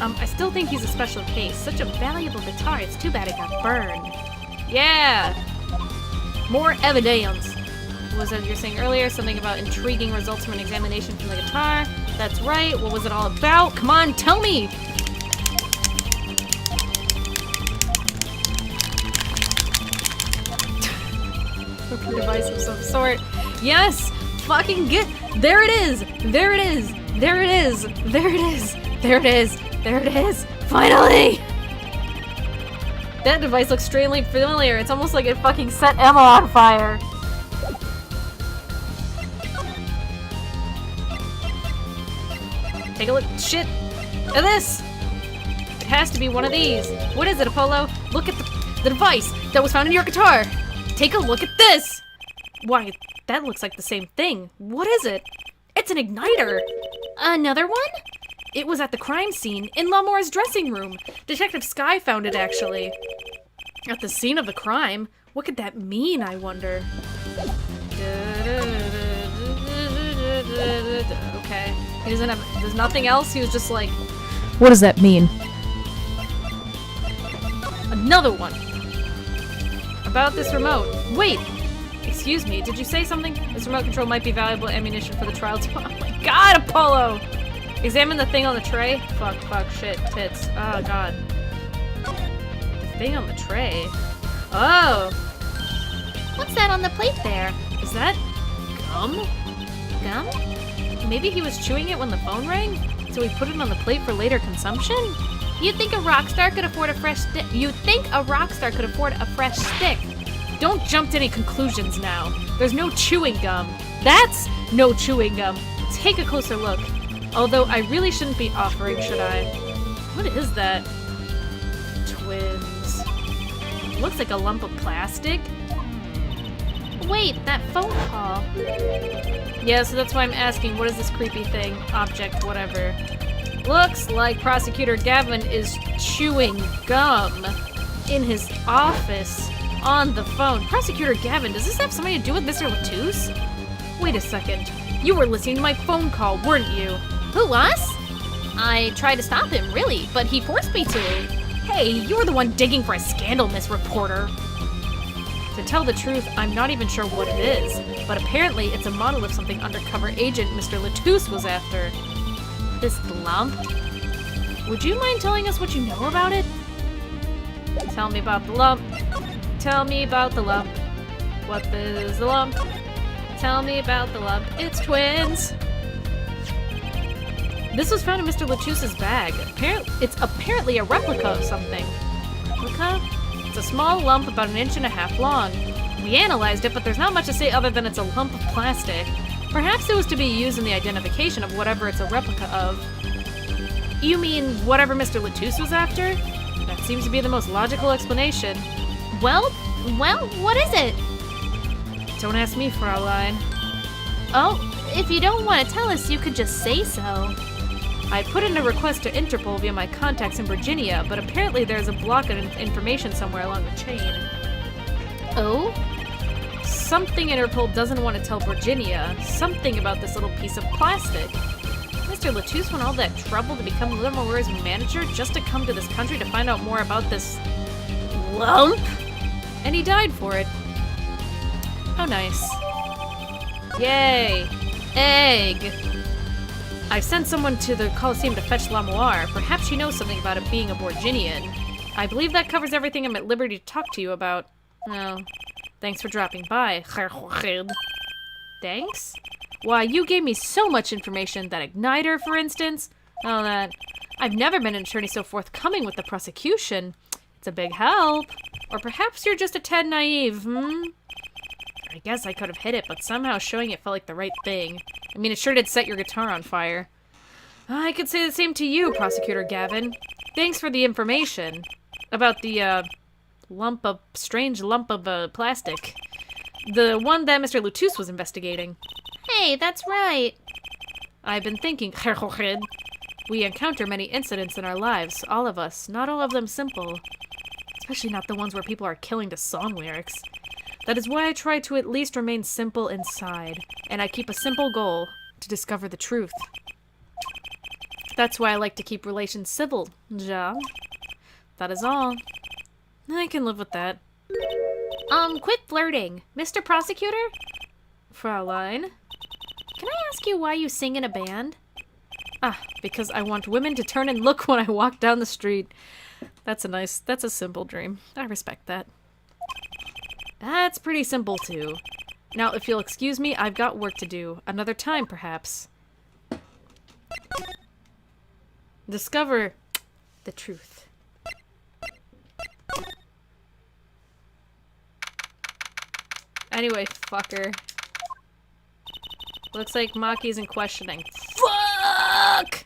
I still think he's a special case. Such a valuable guitar. It's too bad it got burned. Yeah! More evidence. What was it you were saying earlier? Something about intriguing results from an examination from the guitar. That's right. What was it all about? Come on, tell me! Working device of some sort. Yes! Fucking get... There it is! There it is! There it is! There it is! There it is! There it is! Finally! That device looks strangely familiar. It's almost like it fucking set Emma on fire. Take a look. Shit! At this! It has to be one of these. What is it, Apollo? Look at the device that was found in your guitar. Take a look at this! Why, that looks like the same thing. What is it? It's an igniter! Another one? It was at the crime scene, in L'Amour's dressing room. Detective Skye found it, actually. At the scene of the crime? What could that mean, I wonder? Okay. He doesn't have... There's nothing else? He was just like... What does that mean? Another one! About this remote. Wait! Excuse me, did you say something? This remote control might be valuable ammunition for the trial. Oh my god, Apollo! Examine the thing on the tray. Fuck, shit, tits. Oh god. The thing on the tray? Oh! What's that on the plate there? Is that... gum? Gum? Maybe he was chewing it when the phone rang? So he put it on the plate for later consumption? You'd think a rock star could afford a fresh stick. You'd think a rock star could afford a fresh stick. Don't jump to any conclusions now. There's no chewing gum. That's no chewing gum. Take a closer look. Although I really shouldn't be offering, should I? What is that? Twins. Looks like a lump of plastic. Wait, that phone call. Yeah, so that's why I'm asking, what is this creepy thing? Object, whatever. Looks like Prosecutor Gavin is chewing gum in his office on the phone. Prosecutor Gavin, does this have something to do with Mr. Latouche? Wait a second. You were listening to my phone call, weren't you? Who, us? I tried to stop him, really, but he forced me to. Hey, you were the one digging for a scandal, Miss Reporter. To tell the truth, I'm not even sure what it is, but apparently it's a model of something undercover agent Mr. Latouche was after. This lump? Would you mind telling us what you know about it? Tell me about the lump. Tell me about the lump. What is the lump? Tell me about the lump. It's twins! This was found in Mr. Latouche's bag. It's apparently a replica of something. Replica? It's a small lump about 1.5 inches long. We analyzed it, but there's not much to say other than it's a lump of plastic. Perhaps it was to be used in the identification of whatever it's a replica of. You mean whatever Mr. Latouche was after? That seems to be the most logical explanation. Well, what is it? Don't ask me, Fraulein. Oh, if you don't want to tell us, you could just say so. I put in a request to Interpol via my contacts in Virginia, but apparently there's a block of information somewhere along the chain. Oh? Something Interpol doesn't want to tell Virginia. Something about this little piece of plastic. Mr. Latouche went all that trouble to become L'Amour's manager just to come to this country to find out more about this lump? And he died for it. Oh, nice. Yay! Egg! I sent someone to the Colosseum to fetch Lamoire. Perhaps she knows something about it being a Borginian. I believe that covers everything I'm at liberty to talk to you about. Oh, thanks for dropping by. Thanks? Why, you gave me so much information. That igniter, for instance. All that. I've never been an attorney so forthcoming with the prosecution. It's a big help. Or perhaps you're just a tad naive, I guess I could have hit it, but somehow showing it felt like the right thing. I mean, it sure did set your guitar on fire. I could say the same to you, Prosecutor Gavin. Thanks for the information. About the, strange lump of, plastic. The one that Mr. Lutus was investigating. Hey, that's right. I've been thinking, we encounter many incidents in our lives, all of us, not all of them simple. Especially not the ones where people are killing to song lyrics. That is why I try to at least remain simple inside, and I keep a simple goal, to discover the truth. That's why I like to keep relations civil, ja. That is all. I can live with that. Quit flirting. Mr. Prosecutor? Fraulein? Can I ask you why you sing in a band? Ah, because I want women to turn and look when I walk down the street. That's a simple dream. I respect that. That's pretty simple, too. Now, if you'll excuse me, I've got work to do. Another time, perhaps. Discover the truth. Anyway, fucker. Looks like Maki's in questioning. Fuck!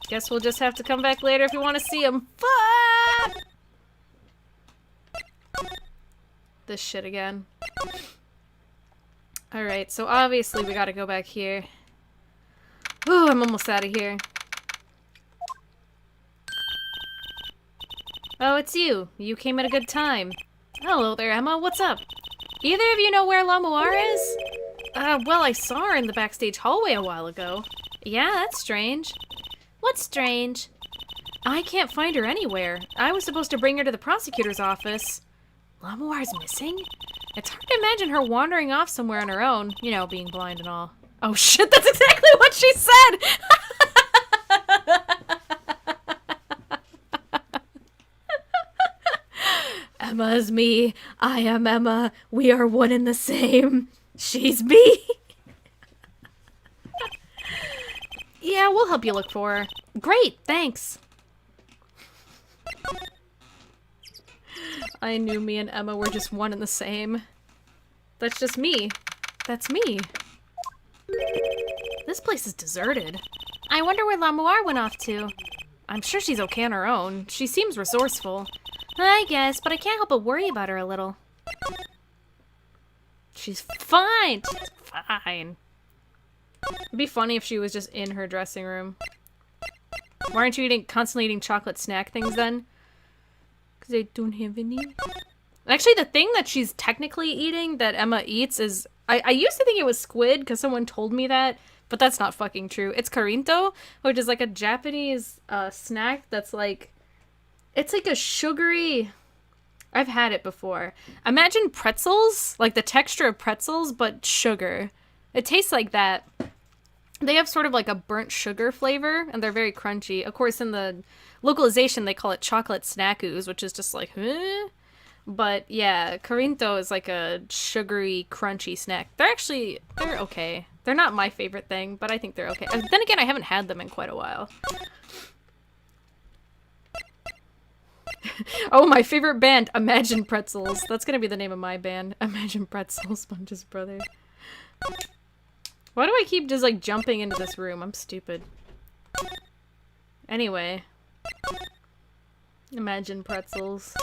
Guess we'll just have to come back later if we want to see him. Fuck! This shit again. Alright, so obviously we gotta go back here. Ooh, I'm almost out of here. Oh, it's you. You came at a good time. Hello there, Emma. What's up? Either of you know where Lamoire is? Well, I saw her in the backstage hallway a while ago. Yeah, that's strange. What's strange? I can't find her anywhere. I was supposed to bring her to the prosecutor's office. Lamoire's missing? It's hard to imagine her wandering off somewhere on her own. You know, being blind and all. Oh shit, that's exactly what she said! Emma is me. I am Emma. We are one and the same. She's me. Yeah, we'll help you look for her. Great, thanks. I knew me and Emma were just one and the same. That's just me. That's me. This place is deserted. I wonder where Lamoire went off to. I'm sure she's okay on her own. She seems resourceful. I guess, but I can't help but worry about her a little. She's fine. She's fine. It'd be funny if she was just in her dressing room. Why aren't you constantly eating chocolate snack things then? Because I don't have any. Actually, the thing that she's technically eating that Emma eats is... I used to think it was squid because someone told me that, but that's not fucking true. It's carinto, which is like a Japanese snack that's like... It's like a sugary... I've had it before. Imagine pretzels, like the texture of pretzels, but sugar. It tastes like that. They have sort of like a burnt sugar flavor, and they're very crunchy. Of course, in the localization, they call it chocolate snackoos, which is just like, huh? But yeah, carinto is like a sugary, crunchy snack. They're okay. They're not my favorite thing, but I think they're okay. And then again, I haven't had them in quite a while. Oh, my favorite band, Imagine Pretzels. That's gonna be the name of my band. Imagine Pretzels, Sponge's brother. Why do I keep just, like, jumping into this room? I'm stupid. Anyway. Imagine Pretzels.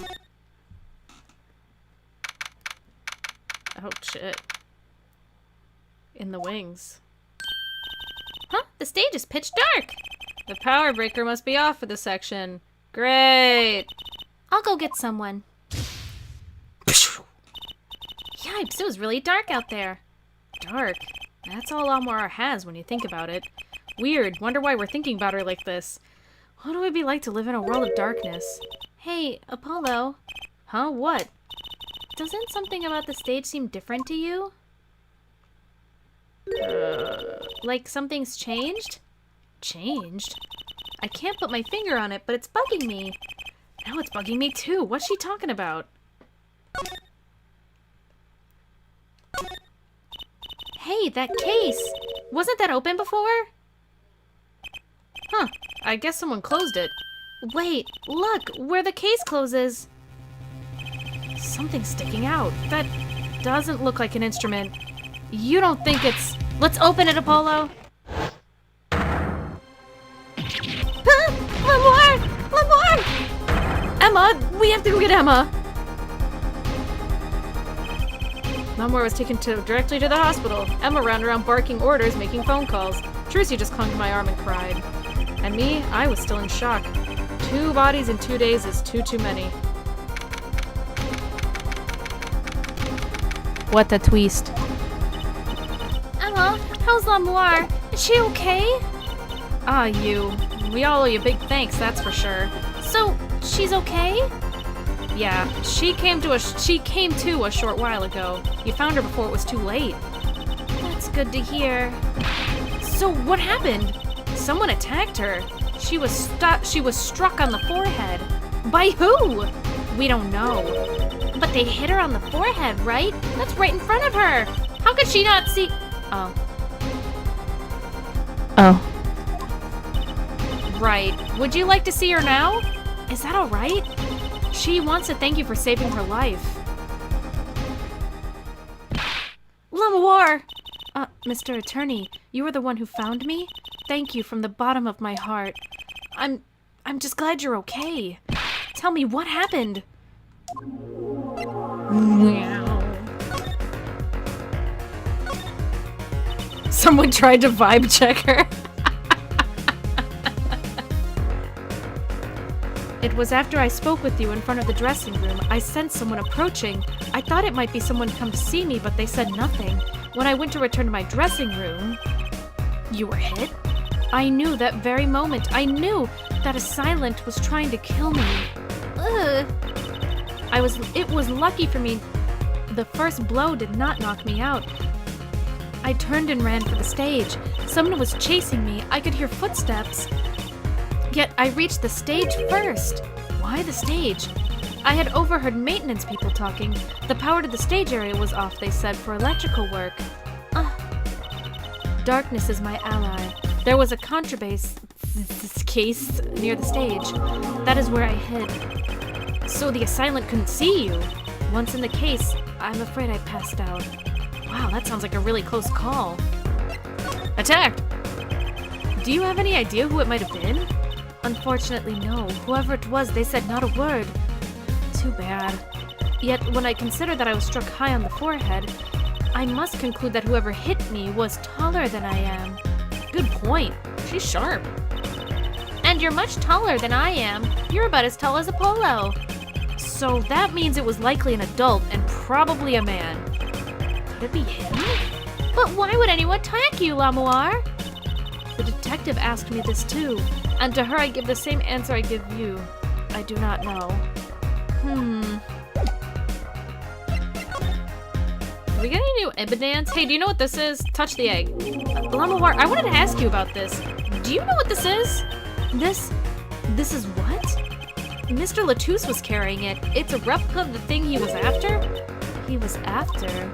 Oh, shit. In the wings. Huh? The stage is pitch dark! The power breaker must be off for this section. Great! I'll go get someone. Yipes, it was really dark out there. Dark? That's all Lamoire has when you think about it. Weird. Wonder why we're thinking about her like this. What would it be like to live in a world of darkness? Hey, Apollo. Huh? What? Doesn't something about the stage seem different to you? Like something's changed? Changed? I can't put my finger on it, but it's bugging me. Now it's bugging me too. What's she talking about? Hey, that case! Wasn't that open before? Huh. I guess someone closed it. Wait, look! Where the case closes! Something's sticking out. That doesn't look like an instrument. You don't think it's... Let's open it, Apollo! Lamar! Lamar! Emma! We have to go get Emma! Lamar was taken directly to the hospital. Emma ran around barking orders, making phone calls. Trucy just clung to my arm and cried. And me, I was still in shock. 2 bodies in 2 days is too many. What a twist. Emma, how's Lamar? Is she okay? Ah, you. We all owe you big thanks, that's for sure. So, she's okay? Yeah, she came to a short while ago. You found her before it was too late. That's good to hear. So, what happened? Someone attacked her. She was struck on the forehead. By who? We don't know. But they hit her on the forehead, right? That's right in front of her. How could she not see? Oh. Right. Would you like to see her now? Is that all right? She wants to thank you for saving her life. Lamar! Mr. Attorney, you were the one who found me? Thank you from the bottom of my heart. I'm just glad you're okay. Tell me, what happened? Someone tried to vibe check her. It was after I spoke with you in front of the dressing room. I sensed someone approaching. I thought it might be someone come to see me, but they said nothing. When I went to return to my dressing room... You were hit? I knew that very moment. I knew that a silent was trying to kill me. Ugh. It was lucky for me. The first blow did not knock me out. I turned and ran for the stage. Someone was chasing me. I could hear footsteps. Yet I reached the stage first. Why the stage? I had overheard maintenance people talking. The power to the stage area was off, they said, for electrical work. Darkness is my ally. There was a contrabass case near the stage. That is where I hid. So the assailant couldn't see you. Once in the case, I'm afraid I passed out. Wow, that sounds like a really close call. Attacked! Do you have any idea who it might have been? Unfortunately, no. Whoever it was, they said not a word. Too bad. Yet, when I consider that I was struck high on the forehead, I must conclude that whoever hit me was taller than I am. Good point. She's sharp. And you're much taller than I am. You're about as tall as Apollo. So that means it was likely an adult and probably a man. Could it be him? But why would anyone attack you, Lamar? The detective asked me this too, and to her I give the same answer I give you. I do not know. Are we getting new evidence? Hey, do you know what this is? Touch the egg. Lamar, I wanted to ask you about this. Do you know what this is? This is what? Mr. Latouche was carrying it. It's a replica of the thing he was after? He was after?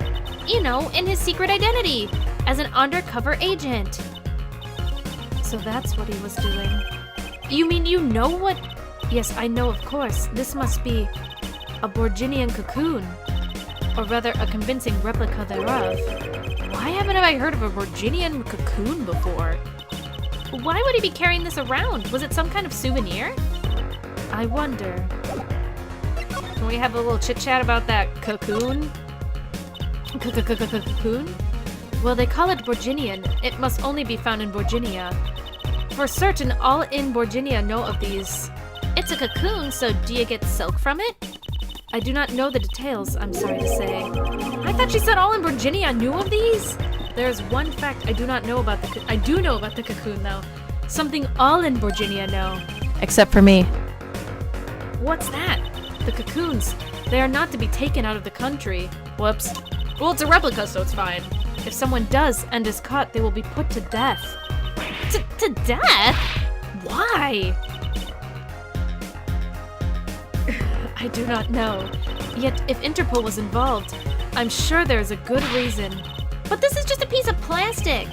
You know, in his secret identity, as an undercover agent. So that's what he was doing. You mean you know what? Yes, I know, of course. This must be a Borginian cocoon. Or rather, a convincing replica thereof. Why haven't I heard of a Borginian cocoon before? Why would he be carrying this around? Was it some kind of souvenir? I wonder. Can we have a little chit-chat about that cocoon? Cocoon? Well, they call it Borginian. It must only be found in Borginia. For certain, all in Borginia know of these. It's a cocoon, so do you get silk from it? I do not know the details, I'm sorry to say. I thought she said all in Borginia knew of these? There's one fact I do not know about I do know about the cocoon, though. Something all in Borginia know. Except for me. What's that? The cocoons. They are not to be taken out of the country. Whoops. Well, it's a replica, so it's fine. If someone does and is caught, they will be put to death. To death? Why? I do not know. Yet, if Interpol was involved, I'm sure there's a good reason. But this is just a piece of plastic!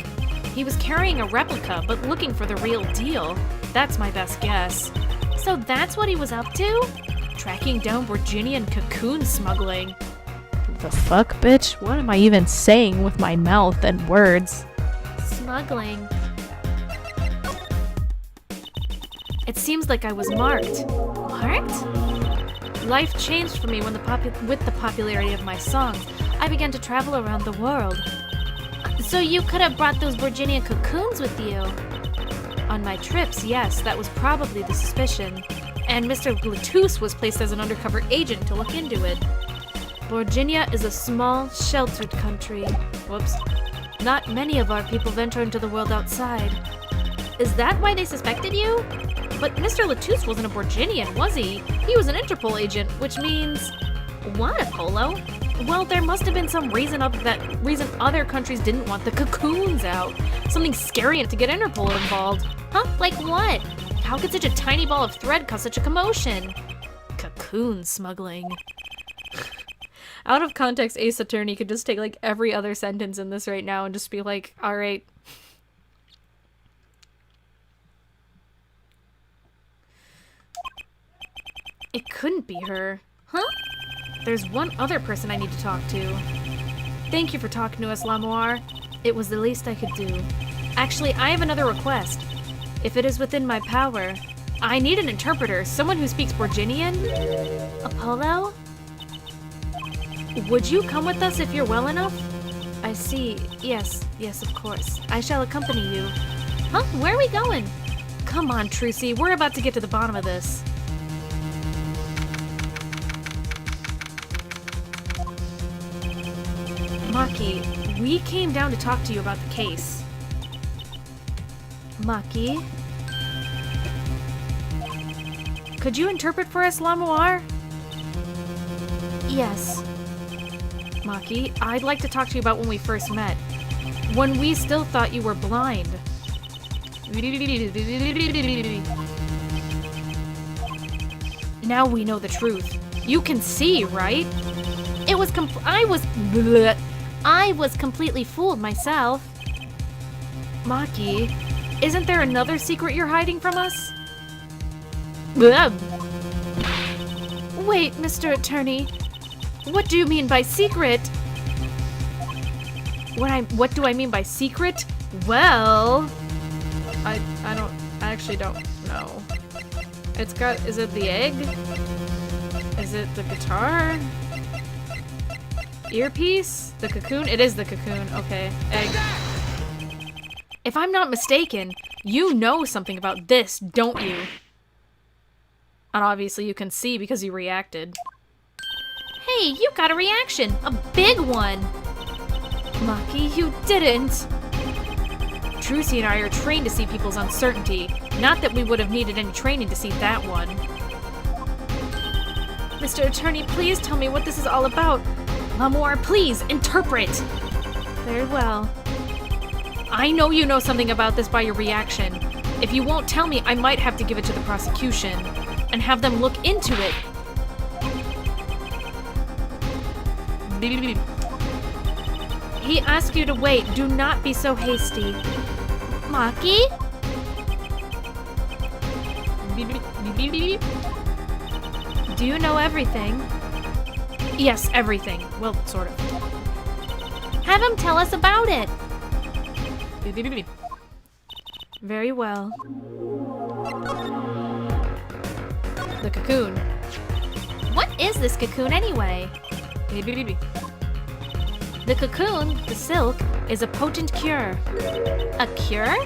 He was carrying a replica, but looking for the real deal. That's my best guess. So that's what he was up to? Tracking down Virginian cocoon smuggling. The fuck, bitch? What am I even saying with my mouth and words? Smuggling. It seems like I was marked. Marked? Life changed for me when with the popularity of my songs. I began to travel around the world. So you could have brought those Virginia cocoons with you? On my trips, yes, that was probably the suspicion. And Mr. Bluetooth was placed as an undercover agent to look into it. Virginia is a small, sheltered country. Whoops. Not many of our people venture into the world outside. Is that why they suspected you? But Mr. Latouche wasn't a Virginian, was he? He was an Interpol agent, which means... What, Apollo? Well, there must have been some reason other countries didn't want the cocoons out. Something scary enough to get Interpol involved. Huh? Like what? How could such a tiny ball of thread cause such a commotion? Cocoon smuggling. Out of context, Ace Attorney could just take like every other sentence in this right now and just be like, alright. It couldn't be her. Huh? There's one other person I need to talk to. Thank you for talking to us, Lamoire. It was the least I could do. Actually, I have another request. If it is within my power, I need an interpreter, someone who speaks Virginian. Apollo? Would you come with us if you're well enough? I see. Yes, of course. I shall accompany you. Huh? Where are we going? Come on, Trucy. We're about to get to the bottom of this. Maki, we came down to talk to you about the case. Maki? Could you interpret for us, Lamoire? Yes. Maki, I'd like to talk to you about when we first met. When we still thought you were blind. Now we know the truth. You can see, right? I was completely fooled myself. Maki, isn't there another secret you're hiding from us? Wait, Mr. Attorney. What do you mean by secret? What do I mean by secret? Well... I actually don't know. Is it the egg? Is it the guitar? Earpiece? The cocoon? It is the cocoon. Okay. Egg. If I'm not mistaken, you know something about this, don't you? And obviously you can see because you reacted. Hey, you got a reaction! A big one! Maki, you didn't! Trucy and I are trained to see people's uncertainty. Not that we would have needed any training to see that one. Mr. Attorney, please tell me what this is all about. Lamoire, please, interpret! Very well. I know you know something about this by your reaction. If you won't tell me, I might have to give it to the prosecution and have them look into it. He asked you to wait. Do not be so hasty. Maki? Do you know everything? Yes, everything. Well, sort of. Have him tell us about it. Very well. The cocoon. What is this cocoon anyway? The cocoon, the silk, is a potent cure. A cure?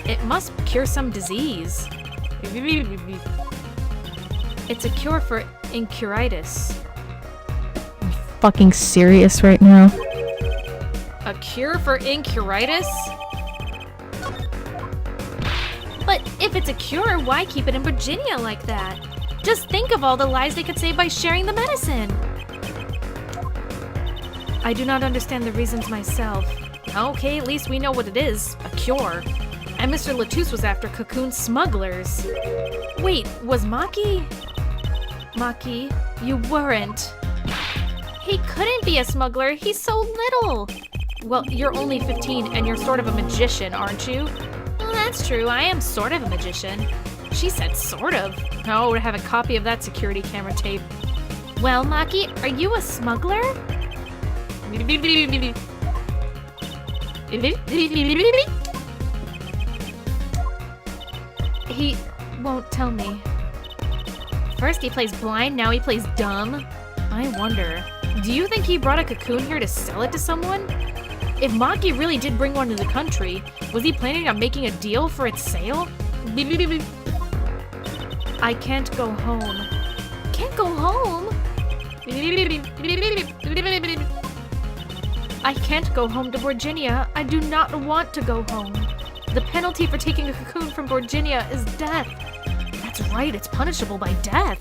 It must cure some disease. It's a cure for incuritis. Fucking serious right now? A cure for incuritis? But if it's a cure, why keep it in Virginia like that? Just think of all the lives they could save by sharing the medicine. I do not understand the reasons myself. Okay, at least we know what it is. A cure. And Mr. Latouche was after cocoon smugglers. Wait, was Maki? Maki, you weren't. He couldn't be a smuggler. He's so little. Well, you're only 15 and you're sort of a magician, aren't you? Well, that's true. I am sort of a magician. She said sort of. Oh, to have a copy of that security camera tape. Well, Maki, are you a smuggler? He won't tell me. First he plays blind, now he plays dumb. I wonder, do you think he brought a cocoon here to sell it to someone? If Maki really did bring one to the country, was he planning on making a deal for its sale? I can't go home. Can't go home? I can't go home to Virginia. I do not want to go home. The penalty for taking a cocoon from Virginia is death. That's right, it's punishable by death.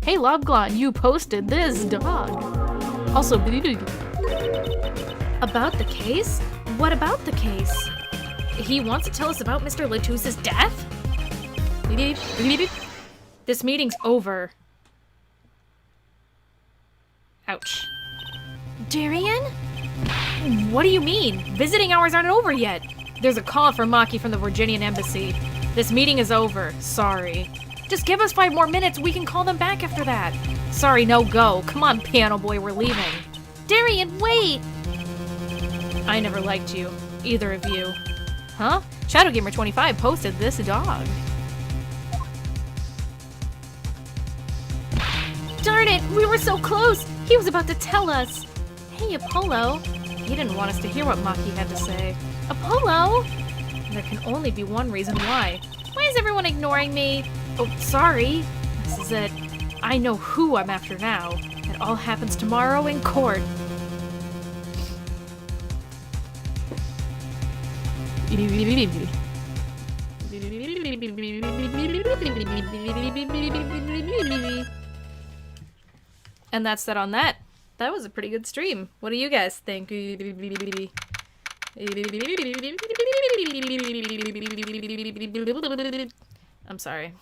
Hey, Lobglon, you posted this dog. Also, about the case? What about the case? He wants to tell us about Mr. Latouche's death? This meeting's over. Ouch. Darian? What do you mean? Visiting hours aren't over yet. There's a call for Maki from the Virginian embassy. This meeting is over. Sorry. Just give us 5 more minutes. We can call them back after that. Sorry, no go. Come on, piano boy, we're leaving. Darian, wait! I never liked you. Either of you. Huh? ShadowGamer25 posted this dog. Darn it! We were so close! He was about to tell us! Hey, Apollo. He didn't want us to hear what Maki had to say. Apollo? There can only be one reason why. Why is everyone ignoring me? Oh, sorry. This is it. I know who I'm after now. It all happens tomorrow in court. And that's that on that. That was a pretty good stream. What do you guys think? I'm sorry.